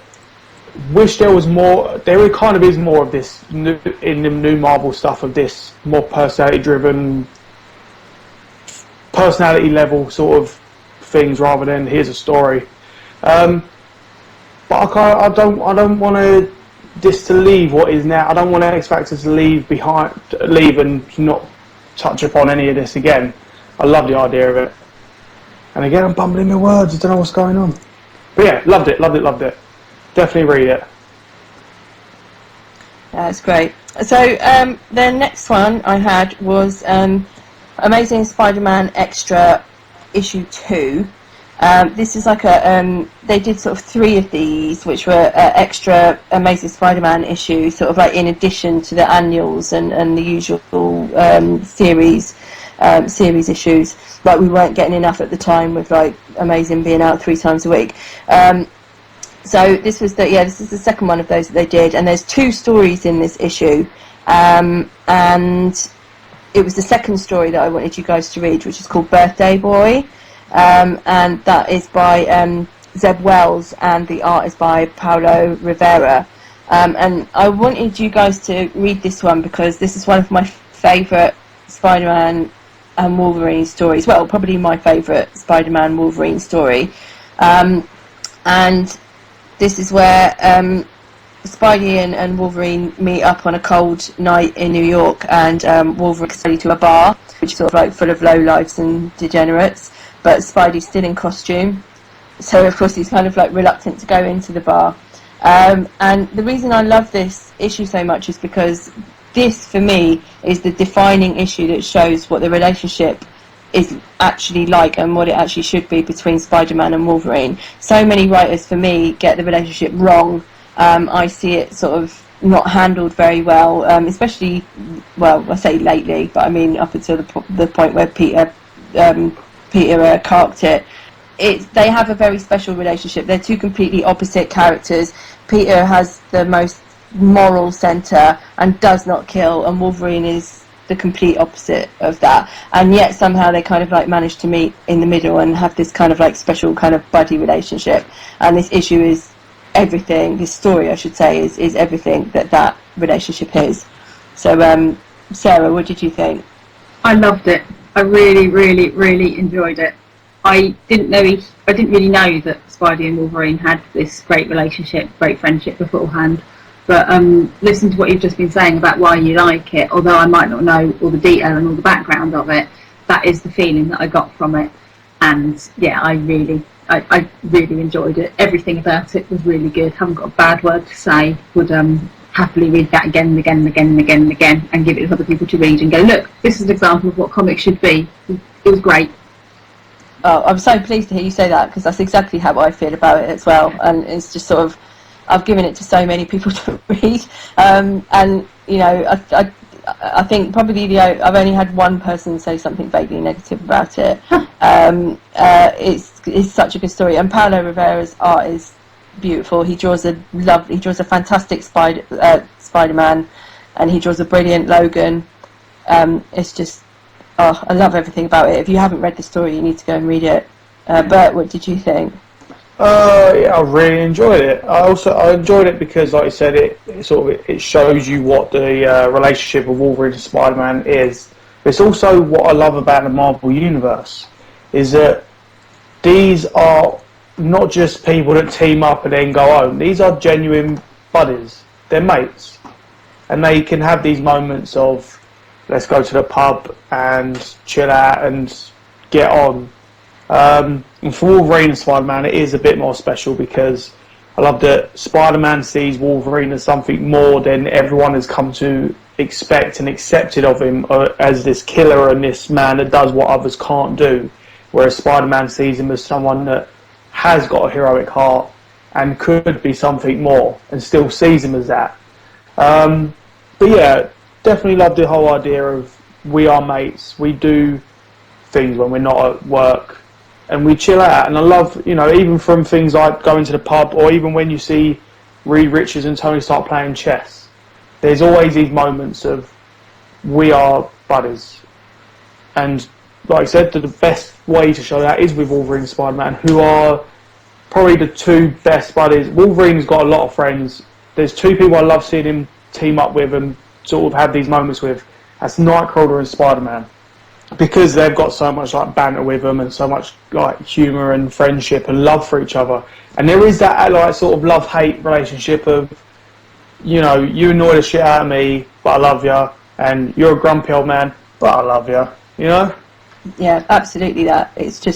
Wish there was more. There kind of is more of this in the new Marvel stuff, of this more personality-driven, personality level sort of things, rather than here's a story. But I don't want this to leave what is now. I don't want X Factor to leave and not touch upon any of this again. I love the idea of it. And again, I'm bumbling my words. I don't know what's going on. But yeah, loved it. Definitely read it. That's great. So the next one I had was Amazing Spider-Man Extra Issue 2. This is like they did sort of 3 of these, which were extra Amazing Spider-Man issues, sort of like in addition to the annuals and the usual series issues. Like, we weren't getting enough at the time with like Amazing being out 3 times a week. So this is the second one of those that they did, and there's 2 stories in this issue, and it was the second story that I wanted you guys to read, which is called Birthday Boy. And that is by Zeb Wells, and the art is by Paulo Rivera. And I wanted you guys to read this one because this is one of my favourite Spider-Man and Wolverine stories. Well, probably my favourite Spider-Man Wolverine story. And this is where Spidey and Wolverine meet up on a cold night in New York, and Wolverine takes Spidey to a bar, which is sort of like full of lowlifes and degenerates. But Spidey's still in costume, so of course he's kind of like reluctant to go into the bar. And the reason I love this issue so much is because this, for me, is the defining issue that shows what the relationship is actually like and what it actually should be between Spider-Man and Wolverine. So many writers, for me, get the relationship wrong. I see it sort of not handled very well, especially, well, I say lately, but I mean up until the point where Peter carked it. They have a very special relationship. They're 2 completely opposite characters. Peter has the most moral centre and does not kill, and Wolverine is the complete opposite of that. And yet somehow they kind of like manage to meet in the middle and have this kind of like special kind of buddy relationship. And this issue is everything. His story, I should say, is everything that relationship is. So, Sarah, what did you think? I loved it. I really, really, really enjoyed it. I didn't really know that Spidey and Wolverine had this great relationship, great friendship beforehand. But listen to what you've just been saying about why you like it. Although I might not know all the detail and all the background of it, that is the feeling that I got from it. And yeah, I really enjoyed it. Everything about it was really good. Haven't got a bad word to say. Would happily read that again and again and again and again and again, and give it to other people to read and go, look, this is an example of what comics should be. It was great. Oh, I'm so pleased to hear you say that, because that's exactly how I feel about it as well. And it's just sort of, I've given it to so many people to read, and you know, I think probably I've only had one person say something vaguely negative about it. It's such a good story, and Paulo Rivera's art is beautiful. He draws a fantastic Spider-Man, and he draws a brilliant Logan. It's just, I love everything about it. If you haven't read the story, you need to go and read it. Bert, what did you think? Yeah, I really enjoyed it. I enjoyed it because, like I said, it shows you what the relationship of Wolverine and Spider-Man is. It's also what I love about the Marvel Universe, is that these are not just people that team up and then go home. These are genuine buddies. They're mates, and they can have these moments of, let's go to the pub and chill out and get on. And for Wolverine and Spider-Man, it is a bit more special because I love that Spider-Man sees Wolverine as something more than everyone has come to expect and accepted of him, as this killer and this man that does what others can't do, whereas Spider-Man sees him as someone that has got a heroic heart and could be something more, and still sees him as that. But yeah, definitely love the whole idea of we are mates, we do things when we're not at work, and we chill out. And I love, you know, even from things like going to the pub, or even when you see Reed Richards and Tony Stark playing chess, there's always these moments of we are buddies. And like I said, the best way to show that is with Wolverine and Spider-Man, who are probably the two best buddies. Wolverine's got a lot of friends. There's two people I love seeing him team up with and sort of have these moments with. That's Nightcrawler and Spider-Man, because they've got so much like banter with them and so much like humour and friendship and love for each other. And there is that like sort of love-hate relationship of, you know, you annoy the shit out of me, but I love you, and you're a grumpy old man, but I love you. You know? Yeah, absolutely. It's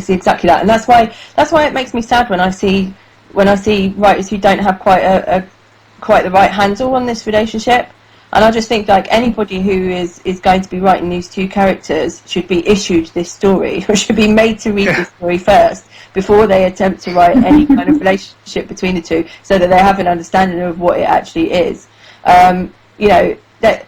exactly that, and that's why it makes me sad when I see writers who don't have quite the right handle on this relationship. And I just think like anybody who is going to be writing these two characters should be issued this story, or should be made to read this story first before they attempt to write any kind of relationship between the two, so that they have an understanding of what it actually is. You know, they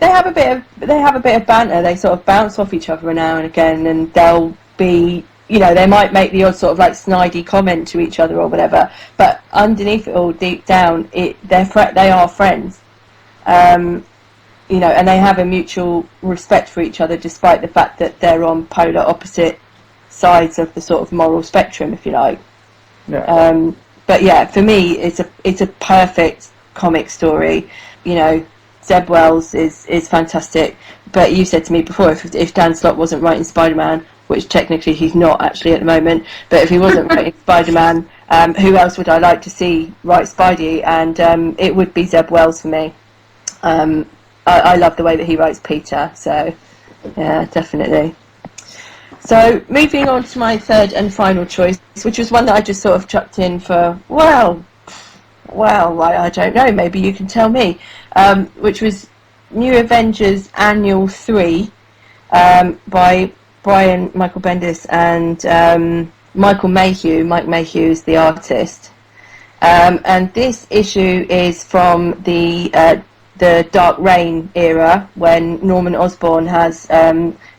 have a bit of banter. They sort of bounce off each other now and again, and they'll be, you know, they might make the odd sort of like snidey comment to each other or whatever, but underneath it all, deep down, they are friends. You know, and they have a mutual respect for each other, despite the fact that they're on polar opposite sides of the sort of moral spectrum, if you like. Yeah. But yeah, for me, it's a perfect comic story. You know, Zeb Wells is fantastic. But you said to me before, if Dan Slott wasn't writing Spider-Man, which technically he's not actually at the moment, but if he wasn't writing Spider-Man, who else would I like to see write Spidey? And it would be Zeb Wells for me. I love the way that he writes Peter, so yeah, definitely. So moving on to my third and final choice, which was one that I just sort of chucked in for, well, I don't know, maybe you can tell me, which was New Avengers Annual 3 by Brian Michael Bendis and Mike Mayhew is the artist. And this issue is from the Dark Reign era, when Norman Osborn has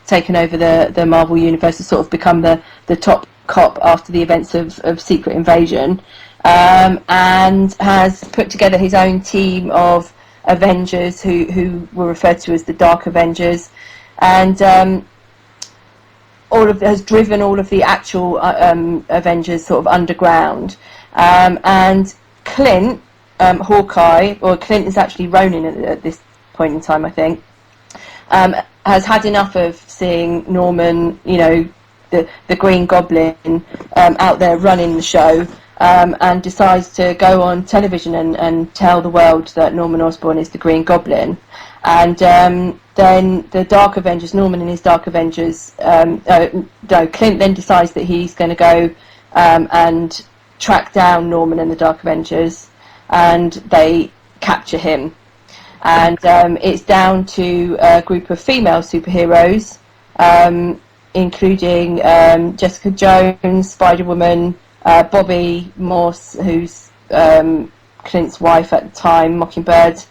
taken over the Marvel Universe to sort of become the top cop after the events of Secret Invasion, and has put together his own team of Avengers who were referred to as the Dark Avengers. And has driven all of the actual Avengers sort of underground, and Clint, Hawkeye, or Clint is actually Ronin at this point in time, I think, has had enough of seeing Norman, the Green Goblin, out there running the show, and decides to go on television and tell the world that Norman Osborn is the Green Goblin. And then the Dark Avengers, Norman and his Dark Avengers, Clint then decides that he's going to go and track down Norman and the Dark Avengers, and they capture him. And it's down to a group of female superheroes, including Jessica Jones, Spider-Woman, Bobby Morse, who's Clint's wife at the time, Mockingbird,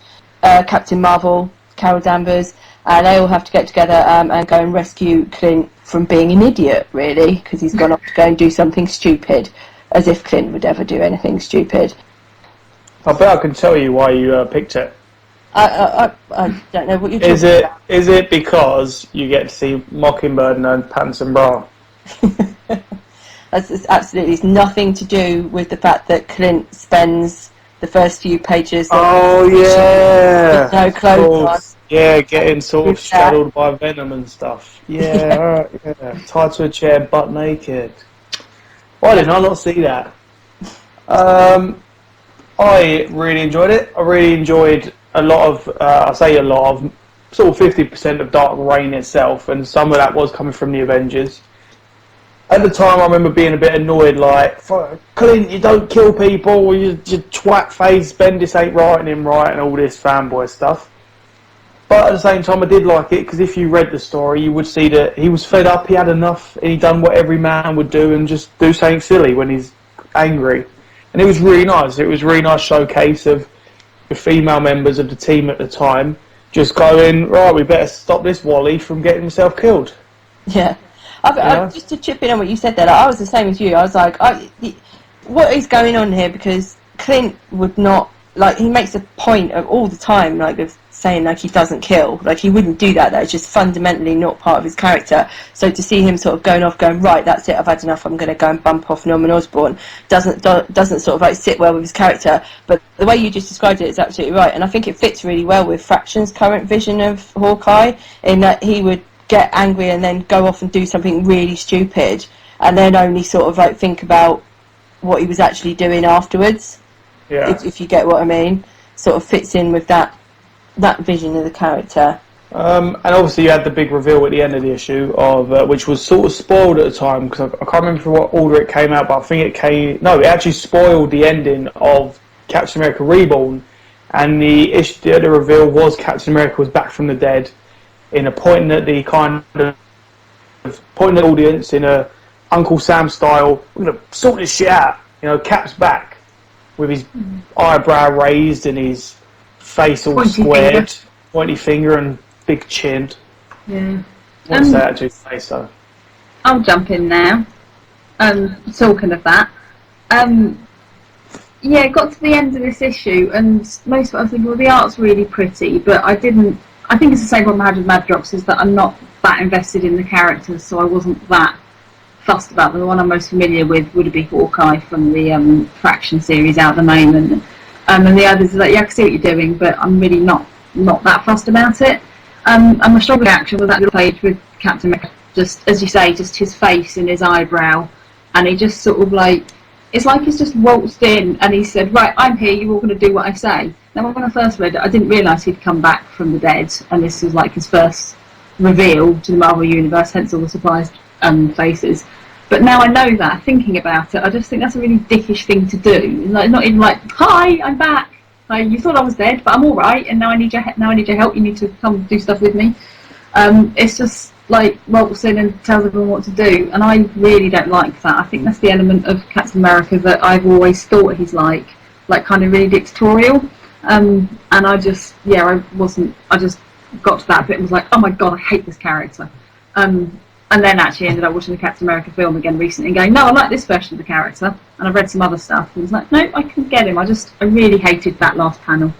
Captain Marvel, Carol Danvers, and they all have to get together and go and rescue Clint from being an idiot, really, because he's gone off to go and do something stupid, as if Clint would ever do anything stupid. I bet I can tell you why you picked it. I don't know what you're talking about. Is it because you get to see Mockingbird and Pants and Bra? It's absolutely, it's nothing to do with the fact that Clint spends the first few pages with no clothes on. Yeah, getting sort of straddled by Venom and stuff. Yeah, alright, yeah. Tied to a chair, butt naked. Why didn't I not see that? I really enjoyed it. I really enjoyed a lot of, sort of 50% of Dark Reign itself, and some of that was coming from the Avengers. At the time, I remember being a bit annoyed, like, Clint, you don't kill people, you twat face, Bendis ain't writing him right, and all this fanboy stuff. But at the same time, I did like it, because if you read the story, you would see that he was fed up, he had enough, and he done what every man would do, and just do something silly when he's angry. And it was really nice. It was a really nice showcase of the female members of the team at the time just going, right, we better stop this Wally from getting himself killed. Yeah. Just to chip in on what you said there, I was the same as you. I was like, what is going on here? Because Clint would not, he makes a point of all the time, of saying, he doesn't kill. He wouldn't do that. That's just fundamentally not part of his character. So to see him sort of going, right, that's it, I've had enough, I'm going to go and bump off Norman Osborn, doesn't sort of sit well with his character. But the way you just described it is absolutely right. And I think it fits really well with Fraction's current vision of Hawkeye, in that he would get angry and then go off and do something really stupid, and then only sort of think about what he was actually doing afterwards. Yeah. If you get what I mean, sort of fits in with that vision of the character. And obviously you had the big reveal at the end of the issue of which was sort of spoiled at the time, because I can't remember what order it came out, but I think it actually spoiled the ending of Captain America Reborn, and the reveal was Captain America was back from the dead, in a pointing at the audience in a Uncle Sam style, we're gonna sort this shit out. Cap's back with his eyebrow raised and his face all squared, pointy finger and big chin. Yeah. What's that actually say so? I'll jump in now. Talking of that. It got to the end of this issue, and most of it I was thinking, well, the art's really pretty, but I think it's the same problem I had with Mad Drops, is that I'm not that invested in the characters, so I wasn't that fussed about them. The one I'm most familiar with would be Hawkeye from the Fraction series out at the moment. And the others are I can see what you're doing, but I'm really not that fussed about it. And my strong reaction was that little page with Captain America, just, as you say, just his face and his eyebrow, and he just sort of it's like he's just waltzed in and he said, right, I'm here, you're all going to do what I say. Now, when I first read it, I didn't realise he'd come back from the dead, and this was his first reveal to the Marvel Universe, hence all the surprised faces. But now I know that, thinking about it, I just think that's a really dickish thing to do. Not even hi, I'm back. You thought I was dead, but I'm all right, and now I need your help. You need to come do stuff with me. It's just walks in and tells everyone what to do, and I really don't like that. I think that's the element of Captain America that I've always thought he's kind of really dictatorial. And I just got to that bit and was like, oh my god, I hate this character. And then actually ended up watching the Captain America film again recently and going, no, I like this version of the character. And I've read some other stuff and was like, no, I can get him. I really hated that last panel.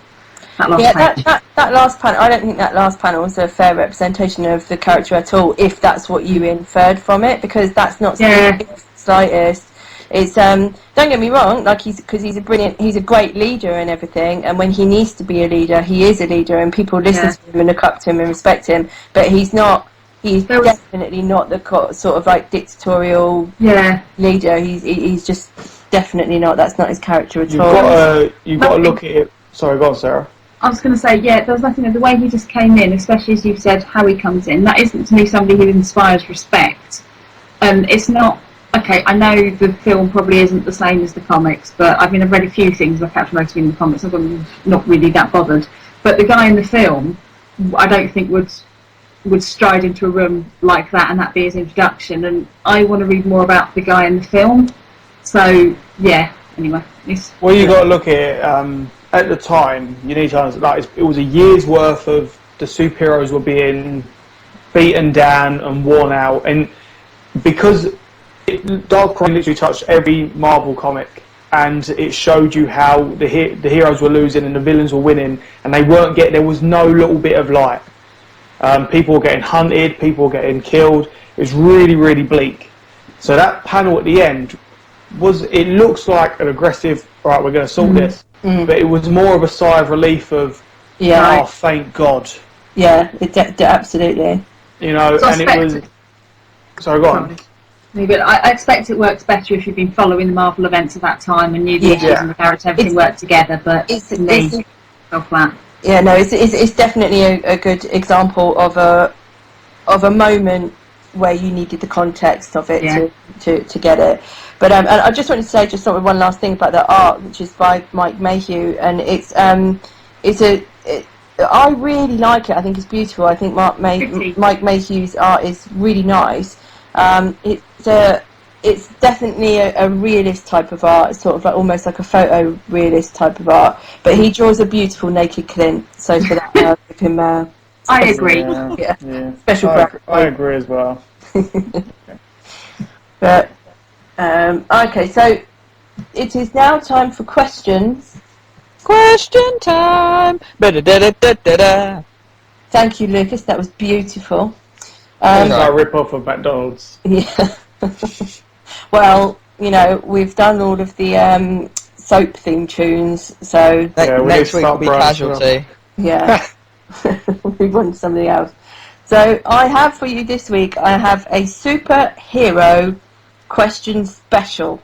That last Yeah, page. that last panel, I don't think that last panel was a fair representation of the character at all, if that's what you inferred from it, because that's not Yeah. slightest. It's don't get me wrong, like he's a great leader and everything, and when he needs to be a leader, he is a leader, and people listen to him and look up to him and respect him. But he's definitely not the sort of like dictatorial leader. He's just definitely not. That's not his character at all. You've got to look at it. Sorry, go on, Sarah. I was going to say, yeah, there was nothing. The way he just came in, especially as you've said, how he comes in, that isn't to me somebody who inspires respect. It's not. Okay, I know the film probably isn't the same as the comics, but I've read a few things about Captain America in the comics. I'm not really that bothered. But the guy in the film, I don't think would stride into a room like that and that be his introduction. And I want to read more about the guy in the film. So yeah. Anyway, well, you got to look at it. At the time, you need to understand that it was a year's worth of the superheroes were being beaten down and worn out, and because Dark Crime literally touched every Marvel comic, and it showed you how the heroes were losing and the villains were winning, and there was no little bit of light. People were getting hunted, people were getting killed. It was really, really bleak. So that panel at the end it looks like an aggressive, right, we're going to sort this. But it was more of a sigh of relief of, oh, thank God. Yeah, absolutely. You know, so and it was... Sorry, go on. But I expect it works better if you've been following the Marvel events at that time and knew the issues and the character, everything worked together, but to me, fell flat. Yeah, no, it's definitely a good example of a moment where you needed the context of it to get it. But and I just wanted to say just sort of one last thing about the art, which is by Mike Mayhew, and I really like it. I think it's beautiful. I think Mike Mayhew's art is really nice. It's definitely a realist type of art. It's sort of like almost like a photo realist type of art. But he draws a beautiful naked Clint. So for that, I'll give him. I agree. Yeah. Special. I agree as well. But okay, so it is now time for questions. Question time. Ba-da-da-da-da-da. Thank you, Lucas. That was beautiful. It's like a rip-off of McDonald's. Yeah. Well, we've done all of the soap theme tunes, so next week will be Casualty. Yeah. We want something else. So I have for you this week, I have a superhero question special.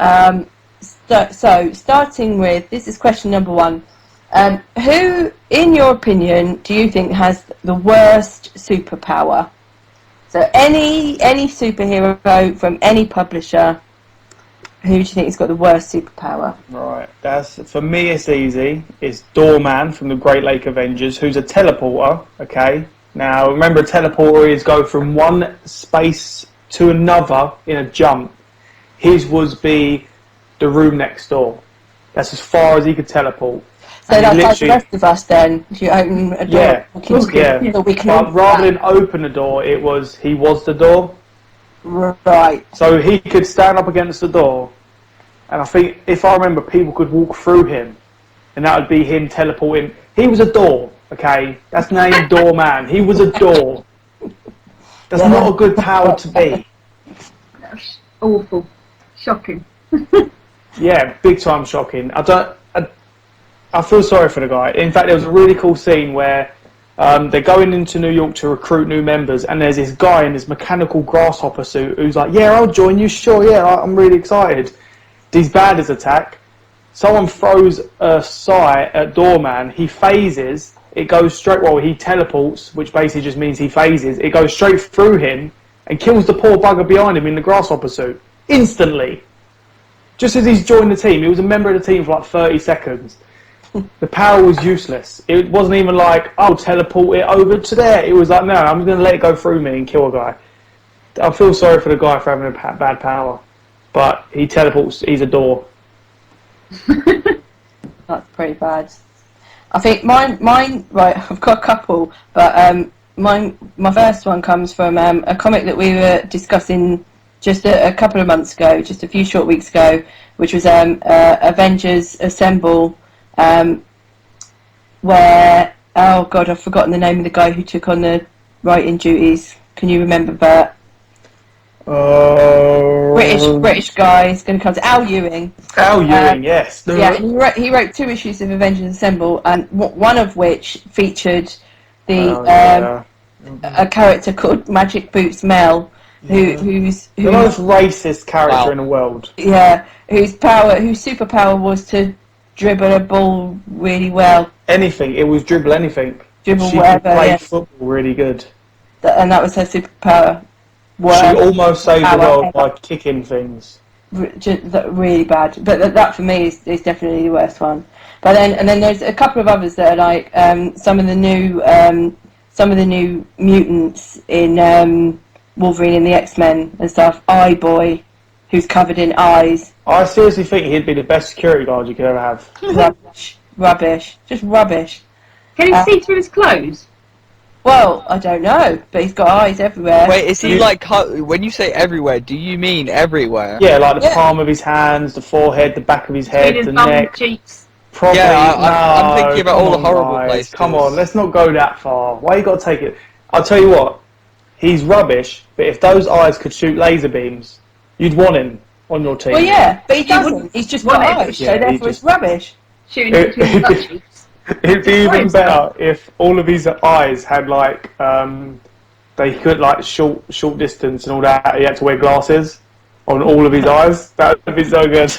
So starting with, this is question number 1. Who, in your opinion, do you think has the worst superpower? So any superhero from any publisher, who do you think has got the worst superpower? Right, for me it's easy. It's Doorman from the Great Lake Avengers, who's a teleporter, okay? Now, remember, a teleporter is go from one space to another in a jump. His was be the room next door. That's as far as he could teleport. So that's like the rest of us then. If you open a door, so we can but rather than open the door, he was the door. Right. So he could stand up against the door, and I think, if I remember, people could walk through him, and that would be him teleporting. He was a door. Okay, that's named Doorman. He was a door. That's not a good power to be. Awful. Shocking. Yeah, big time shocking. I feel sorry for the guy. In fact, there was a really cool scene where they're going into New York to recruit new members, and there's this guy in this mechanical grasshopper suit who's like, yeah, I'll join you, sure, yeah, I'm really excited. These bandits attack. Someone throws a sigh at Doorman. He phases. It goes straight, he teleports, which basically just means he phases. It goes straight through him and kills the poor bugger behind him in the grasshopper suit. Instantly. Just as he's joined the team. He was a member of the team for like 30 seconds. The power was useless. It wasn't even like, I'll teleport it over to there. It was like, no, I'm going to let it go through me and kill a guy. I feel sorry for the guy for having a bad power. But he teleports, he's a door. That's pretty bad. I think mine. Right, I've got a couple, but my first one comes from a comic that we were discussing just a couple of months ago, just a few short weeks ago, which was Avengers Assemble, where, oh God, I've forgotten the name of the guy who took on the writing duties. Can you remember, Bert? British guy is going to come to Al Ewing. Al Ewing, yes. Yeah, and he wrote 2 issues of Avengers Assemble, and one of which featured a character called Magic Boots Mel, whose the most racist character in the world. Yeah, whose superpower was to dribble a ball really well. Anything, it was dribble anything. Dribble she whatever. could play Yeah. football really good. And that was her superpower. She almost saved the world by kicking things. Really bad, but that for me is definitely the worst one. But then there's a couple of others that are like some of the new mutants in Wolverine and the X-Men and stuff. Eye Boy, who's covered in eyes. I seriously think he'd be the best security guard you could ever have. Rubbish, just rubbish. Can you see through his clothes? Well, I don't know, but he's got eyes everywhere. Wait, is he like, when you say everywhere, do you mean everywhere? Yeah, like the palm of his hands, the forehead, the back of his head, the neck. Cheeks. Probably, I'm thinking about all the horrible places. Come on, let's not go that far. Why you got to take it? I'll tell you what, he's rubbish, but if those eyes could shoot laser beams, you'd want him on your team. Well, yeah, but he doesn't. He's just got eyes, so therefore it's rubbish. Shooting between his butt cheeks. It'd be even better if all of his eyes had like they could like short distance and all that. He had to wear glasses on all of his eyes. That would be so good.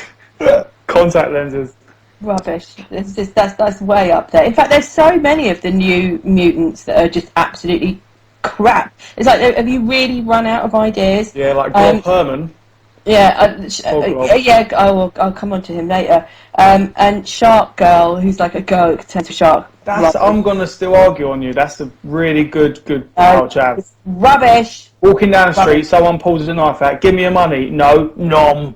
Contact lenses. Rubbish. That's way up there. In fact, there's so many of the new mutants that are just absolutely crap. It's like, have you really run out of ideas? Yeah, like Bob Herman. Yeah, yeah. I'll come on to him later. And Shark Girl, who's like a girl who can turn to shark. I'm gonna still argue on you. That's a really good power jab. It's rubbish. Walking down the street, someone pulls a knife out. Give me your money. No, nom.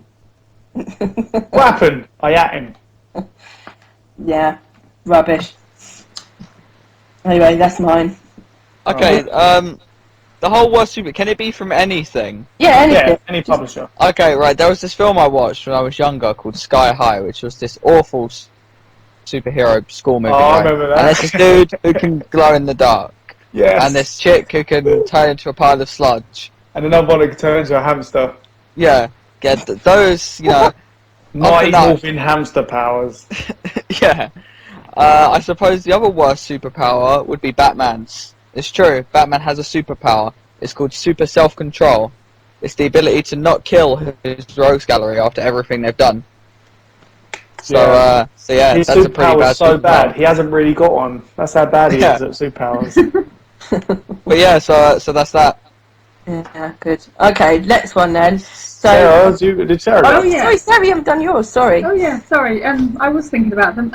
What happened? I at him. Yeah, rubbish. Anyway, that's mine. Okay, the whole worst super, can it be from anything? Yeah, anything. Yeah, any publisher. Okay, right, there was this film I watched when I was younger called Sky High, which was this awful superhero school movie. I right? remember that. And there's this dude who can glow in the dark. Yes. And this chick who can turn into a pile of sludge. And another one that can turn into a hamster. Yeah, get those, you know... Mighty Morphin hamster powers. Yeah. I suppose the other worst superpower would be Batman's. It's true, Batman has a superpower. It's called super self-control. It's the ability to not kill his rogues gallery after everything they've done. So yeah, his that's a pretty bad superpower's so superpower. bad, he hasn't really got one. That's how bad he is at superpowers. But yeah, so that's that. Yeah, good. Okay, next one then. So, Sarah, did Sarah Oh, go? yeah. sorry, Sarah, you haven't done yours. Sorry. Oh yeah, sorry. I was thinking about them.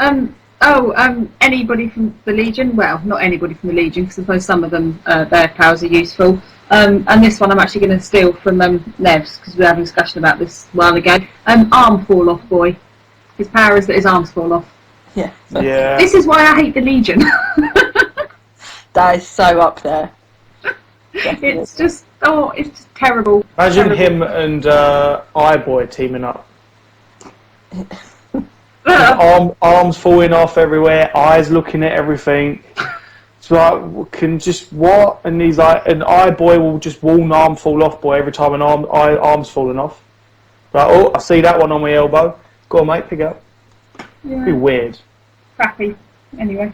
Anybody from the Legion? Well, not anybody from the Legion, because I suppose some of them, their powers are useful. And this one I'm actually going to steal from Nev's, because we were having a discussion about this a while ago. Arm fall off boy. His power is that his arms fall off. Yeah. Yeah. This is why I hate the Legion. That is so up there. It's just terrible. Imagine terrible. him and iBoy teaming up. Arms falling off everywhere, eyes looking at everything. It's like, can just what? And he's like, an iBoy will just one arm fall off, boy, every time an arm's falling off. Like, oh, I see that one on my elbow. Go on, mate, pick it up. Yeah. Be weird. Crappy. Anyway.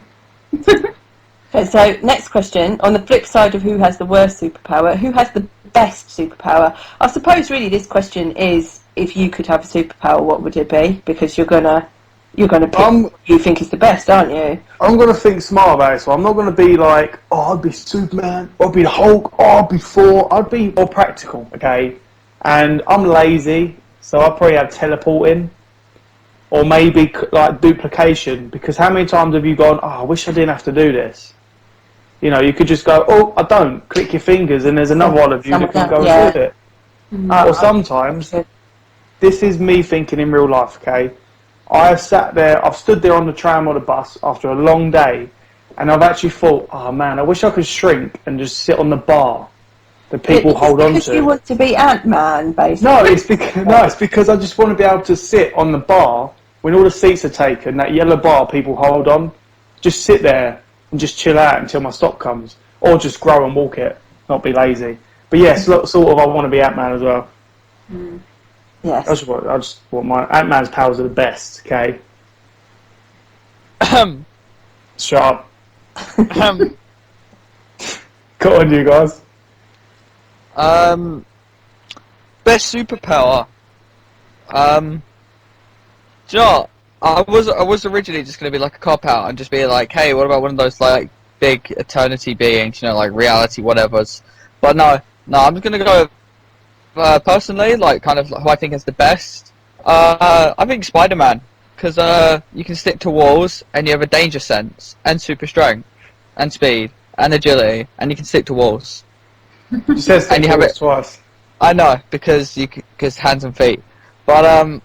Okay, so next question. On the flip side of who has the worst superpower, who has the best superpower? I suppose really this question is, if you could have a superpower, what would it be? Because you're gonna pick what you think is the best, aren't you? I'm gonna think smart about it, so I'm not gonna be like, oh, I'd be Superman, or I'd be the Hulk, or I'd be Thor. I'd be more practical, okay? And I'm lazy, so I'd probably have teleporting, or maybe like duplication. Because how many times have you gone, oh, I wish I didn't have to do this? You know, you could just go, oh, I don't. Click your fingers, and there's another one of you that can go and do it. Or sometimes, this is me thinking in real life, okay? I've stood there on the tram or the bus after a long day, and I've actually thought, oh man, I wish I could shrink and just sit on the bar that people hold on to. Because you want to be Ant-Man, basically. No, it's because I just want to be able to sit on the bar when all the seats are taken, that yellow bar people hold on. just sit there and just chill out until my stop comes, or just grow and walk it, not be lazy. But yes, sort of, I want to be Ant-Man as well. Yes. I just want my Ant-Man's powers are the best. Okay. Shut up. Got on, you guys. Best superpower. Do you know what? I was originally just gonna be like a cop out and just be like, hey, what about one of those like big eternity beings, you know, like reality whatever's. But no, I'm just gonna go personally, like kind of who I think is the best. I think Spider-Man, because you can stick to walls and you have a danger sense and super strength and speed and agility and you can stick to walls. You said and you have it twice. I know, because hands and feet. But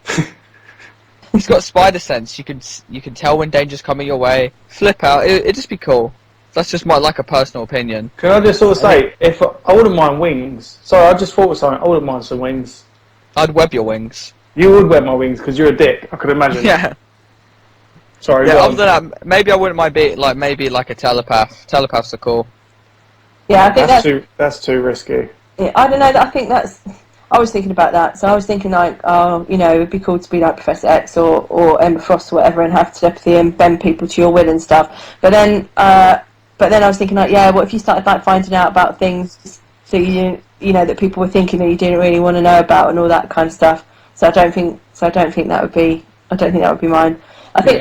he's got spider sense. You can tell when danger's coming your way. Flip out. It'd just be cool. That's just my like a personal opinion. Can I just sort of say, if I wouldn't mind wings. Sorry, I just thought of something. I wouldn't mind some wings. I'd web your wings. You would web my wings because you're a dick. I could imagine. Yeah. Sorry. Yeah. go Other on. than that, maybe I wouldn't mind being like maybe like a telepath. Telepaths are cool. Yeah, I think that's too risky. Yeah, I don't know. I think that's. I was thinking about that. So I was thinking like, you know, it'd be cool to be like Professor X or Emma Frost or whatever, and have telepathy and bend people to your will and stuff. But then I was thinking like, yeah, what if you started like finding out about things that you know that people were thinking that you didn't really want to know about and all that kind of stuff. So I don't think that would be. I don't think that would be mine. I think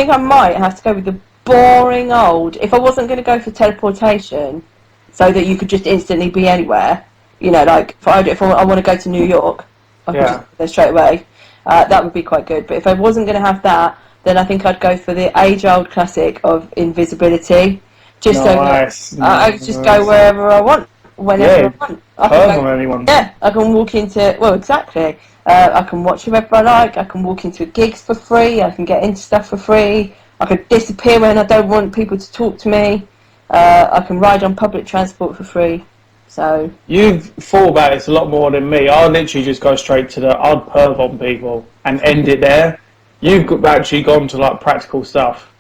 I might have to go with the boring old. If I wasn't going to go for teleportation, so that you could just instantly be anywhere. You know, like if I want to go to New York, I could just go there straight away. That would be quite good. But if I wasn't going to have that, then I think I'd go for the age-old classic of invisibility. Just so that I could just go wherever I want, whenever I want. I can on anyone. Yeah, I can walk into. Well, exactly. I can watch whoever I like. I can walk into gigs for free. I can get into stuff for free. I could disappear when I don't want people to talk to me. I can ride on public transport for free. So You've thought about this a lot more than me. I'll literally just go straight to I'd perv on people and end it there. You've actually gone to like practical stuff.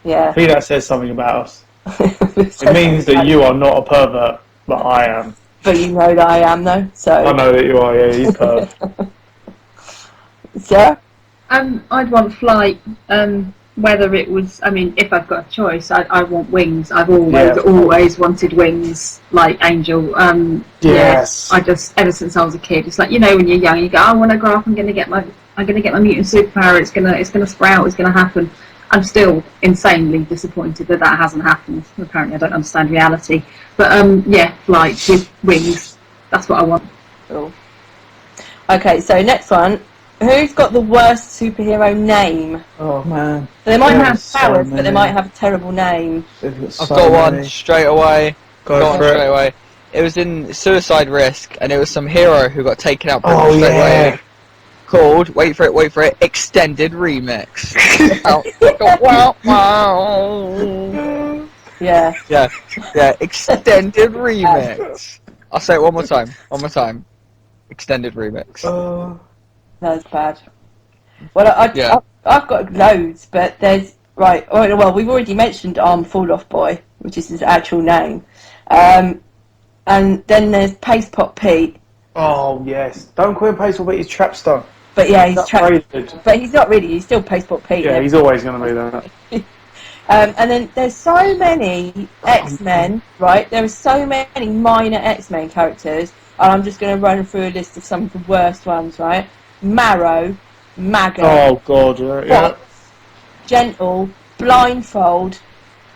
yeah. I think that says something about us. It means that you are not a pervert, but I am. But you know that I am though. So I know that you are. Yeah, he's perv. Sarah? I'd want flight. Whether it was, I mean, if I've got a choice, I want wings. I've always wanted wings, like Angel. Yes. Yeah, I just ever since I was a kid, it's like, you know, when you're young, you go, oh, when I grow up, I'm gonna get my mutant superpower. It's gonna sprout. It's gonna happen. I'm still insanely disappointed that hasn't happened. Apparently, I don't understand reality. But yeah, flight with wings. That's what I want. Cool. Okay, so next one. Who's got the worst superhero name? Oh man. So they might have powers, but they might have a terrible name. I've got one straight away. Go on straight away. It was in Suicide Risk, and it was some hero who got taken out straight away. Called, wait for it, Extended Remix. Yeah, Extended Remix. I'll say it one more time. Extended Remix. That's bad. Well, I've got loads, but there's right. Well, we've already mentioned Fall Off Boy, which is his actual name, and then there's Paste Pot Pete. Oh yes, don't call him Paste Pot Pete. He's Trapstar. But yeah, he's Trapstar. But he's not really. He's still Paste Pot Pete. Yeah, he's always going to be that. And then there's so many X-Men, right? There are so many minor X-Men characters, and I'm just going to run through a list of some of the worst ones, right? Marrow, Maggot, Oh god, yeah. Gentle, Blindfold,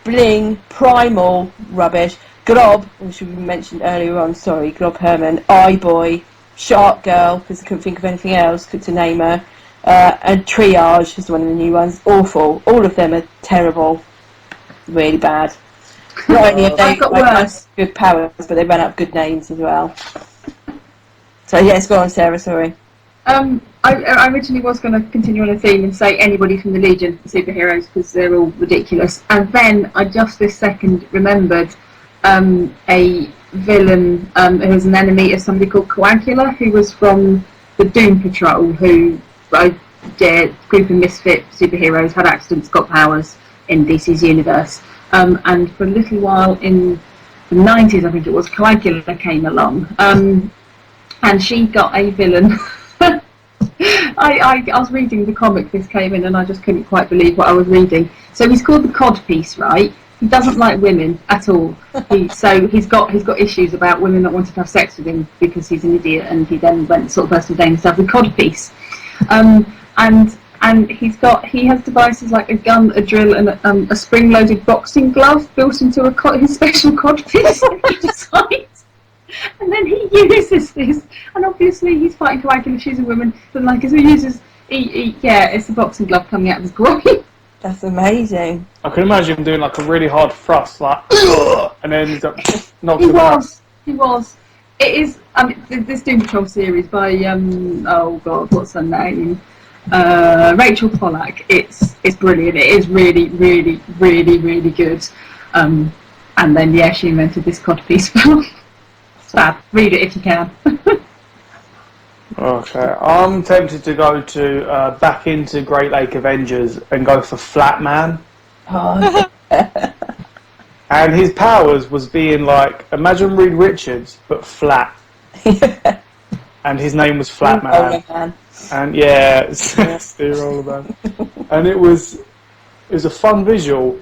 Bling, Primal, rubbish, Glob, which we mentioned earlier on, sorry, Glob Herman, Eye-Boy, Shark Girl, because I couldn't think of anything else to name her, and Triage is one of the new ones. Awful. All of them are terrible. Really bad. Not only have they got good powers, but they ran out of good names as well. So yes, go on Sarah, sorry. I originally was going to continue on a theme and say anybody from the Legion superheroes because they're all ridiculous, and then I just this second remembered a villain who was an enemy of somebody called Coagula, who was from the Doom Patrol, who group of misfit superheroes, had accidents, got powers. in DC's universe. And for a little while in the 90s, I think it was, Coagula came along, and she got a villain. I was reading the comic this came in, and I just couldn't quite believe what I was reading. So he's called the Codpiece, right? He doesn't like women at all. So he's got issues about women not wanting to have sex with him because he's an idiot, and he then went sort of personal himself with Codpiece. And he has devices like a gun, a drill, and a spring-loaded boxing glove built into his special Codpiece that he decides. And then he uses this, and obviously he's fighting Coagula, she's a woman, but like as he uses, it's a boxing glove coming out of his groin. That's amazing. I can imagine him doing like a really hard thrust, like, and then he's like, knocks him out. He was. It is. This Doom Patrol series by oh god, what's her name? Rachel Pollack. It's brilliant. It is really, really, really, really good. And then she invented this codpiece film. Fab. Read it if you can. Okay, I'm tempted to go to back into Great Lake Avengers and go for Flat Man. Oh. And his powers was being like, imagine Reed Richards, but flat. And his name was Flat Man. And Steamroller Man. And it was a fun visual,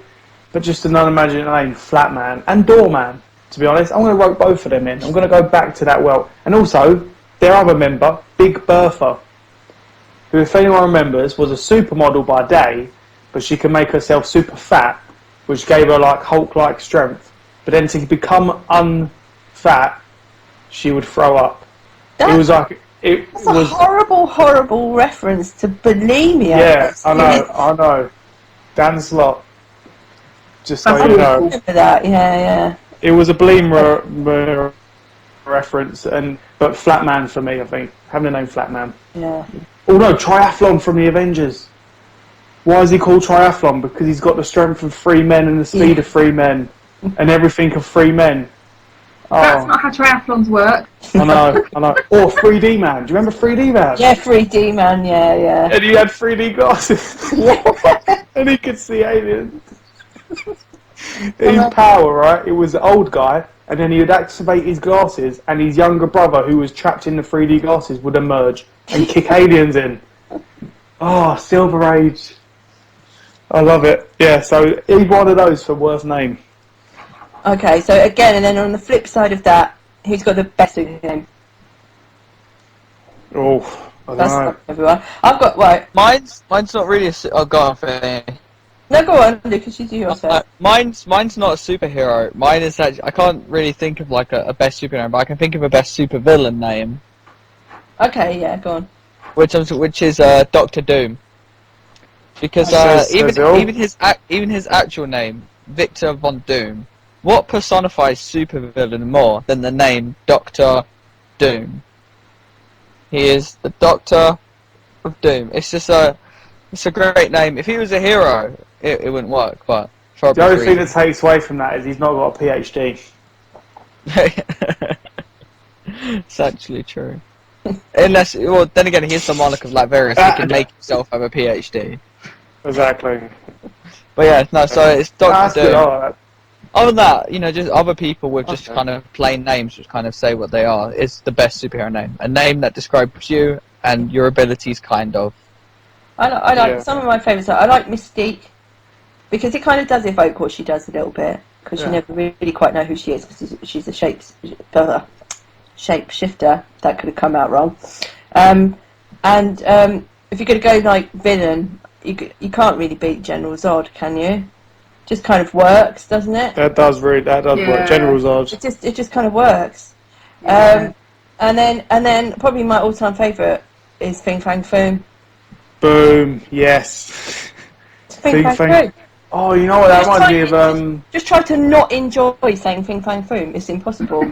but just an unimaginable name, Flat Man and Doorman. To be honest, I'm going to rope both of them in. I'm going to go back to that world. And also, their other member, Big Bertha, who, if anyone remembers, was a supermodel by day, but she could make herself super fat, which gave her like Hulk-like strength. But then to become unfat, she would throw up. That's a horrible reference to bulimia. Yeah, I know. Dan Slott. Just so you know. Remember that? Yeah. It was a bulimia reference, but Flat Man for me, I think. Having the name Flat Man. Yeah. Oh no, Triathlon from the Avengers. Why is he called Triathlon? Because he's got the strength of 3 men and the speed of 3 men and everything of 3 men. That's not how triathlons work. I know. Or 3D Man. Do you remember 3D Man? Yeah, 3D Man, yeah. And he had 3D glasses. Yeah. And he could see aliens. His power, right? It was the old guy, and then he would activate his glasses, and his younger brother, who was trapped in the 3D glasses, would emerge and kick aliens in. Oh, Silver Age. I love it. Yeah, so either one of those for worst name. Okay, so again, and then on the flip side of that, who's got the best name? Oh, I don't know. Everyone. I've got, right. Mine's not really a... go on, Fanny. No, go on, because you do yours first. Mine's not a superhero. Mine is actually... I can't really think of like a best superhero, but I can think of a best supervillain name. Okay, yeah, go on. Which is Doctor Doom. Because even his actual name, Victor Von Doom, what personifies supervillain more than the name Doctor Doom? He is the Doctor of Doom. It's a great name. If he was a hero, it wouldn't work. But for the only thing that takes away from that is he's not got a PhD. It's actually true. Unless, well, then again, he's the monarch of Latveria, so he can make himself have a PhD. Exactly. But yeah, no, so it's Doctor Doom. Good. Other than that, just other people with just kind of plain names, just kind of say what they are, is the best superhero name. A name that describes you and your abilities, kind of. I like some of my favourites. I like Mystique, because it kind of does evoke what she does a little bit, because you never really quite know who she is, because she's a shapeshifter. That could have come out wrong. If you're going to go like villain, you can't really beat General Zod, can you? Just kind of works, doesn't it? That does work. General Zod. It just kind of works. Yeah. And then probably my all-time favourite is Fing Fang Foom. Boom. Yes. Fing Fang Foom. Oh, you know what? That reminds me of Just try to not enjoy saying Fing Fang Foom. It's impossible.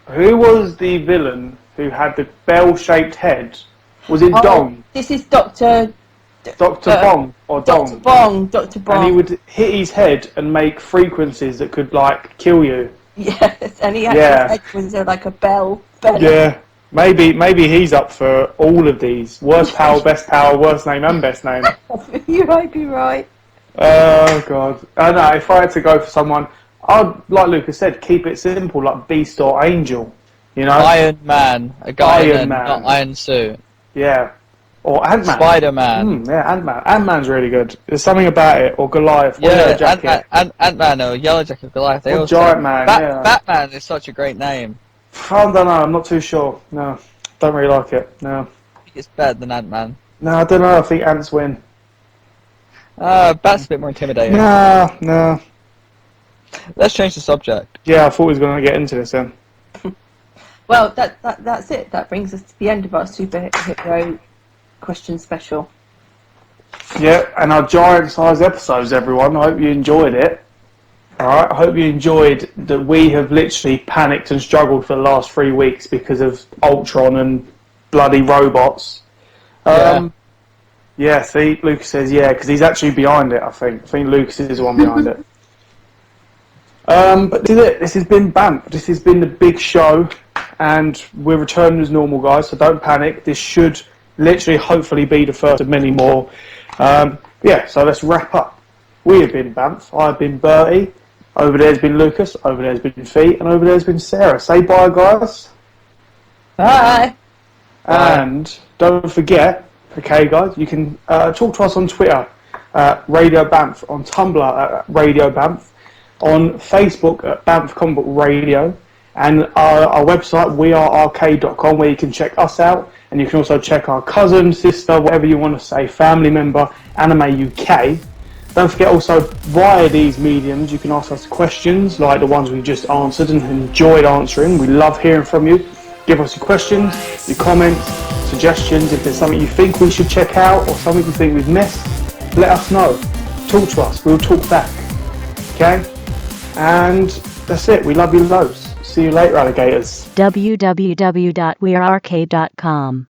Who was the villain who had the bell-shaped head? Was it Dong? This is Dr. Bong or Dong? Dr. Bong. And he would hit his head and make frequencies that could like kill you. Yes, and he had his head was like a bell. Yeah, maybe he's up for all of these. Worst power, best name, and best name. You might be right. Oh god. I know, if I had to go for someone, I'd, like Lucas said, keep it simple, like Beast or Angel. You know? Iron Man, a guy Iron in Man. not iron suit. Yeah. Or Ant-Man. Spider-Man. Yeah, Ant-Man. Ant-Man's really good. There's something about it. Or Goliath. Or Yellow Yeah, Jacket. Ant-Man or Yellow Jacket Goliath. They Or all Giant Man, yeah. Batman is such a great name. I don't know, I'm not too sure. No. Don't really like it. No. I think it's better than Ant-Man. No, I don't know. I think Ants win. Bat's a bit more intimidating. No. Let's change the subject. Yeah, I thought we was going to get into this then. Well, that's it. That brings us to the end of our superhero question special. Yeah, and our giant-sized episodes, everyone. I hope you enjoyed it. Alright, I hope you enjoyed that we have literally panicked and struggled for the last 3 weeks because of Ultron and bloody robots. Yeah, see, Lucas says yeah, because he's actually behind it, I think. I think Lucas is the one behind it. But this is it. This has been BAMF. This has been the big show, and we're returning as normal, guys, so don't panic. This should literally, hopefully, be the first of many more. Yeah, so let's wrap up. We have been BAMF. I've been Bertie. Over there's been Lucas. Over there's been Fee. And over there's been Sarah. Say bye, guys. Bye. And don't forget, okay, guys, you can talk to us on Twitter, Radio BAMF, on Tumblr at Radio BAMF, on Facebook at BAMF Comic Book Radio, and our website, wearearcade.com, where you can check us out, and you can also check our cousin, sister, whatever you want to say, family member, Anime UK. Don't forget also, via these mediums, you can ask us questions, like the ones we just answered and enjoyed answering. We love hearing from you. Give us your questions, your comments, suggestions. If there's something you think we should check out or something you think we've missed, let us know. Talk to us. We'll talk back. Okay? And that's it. We love you loads. See you later, alligators. www.wearearcade.com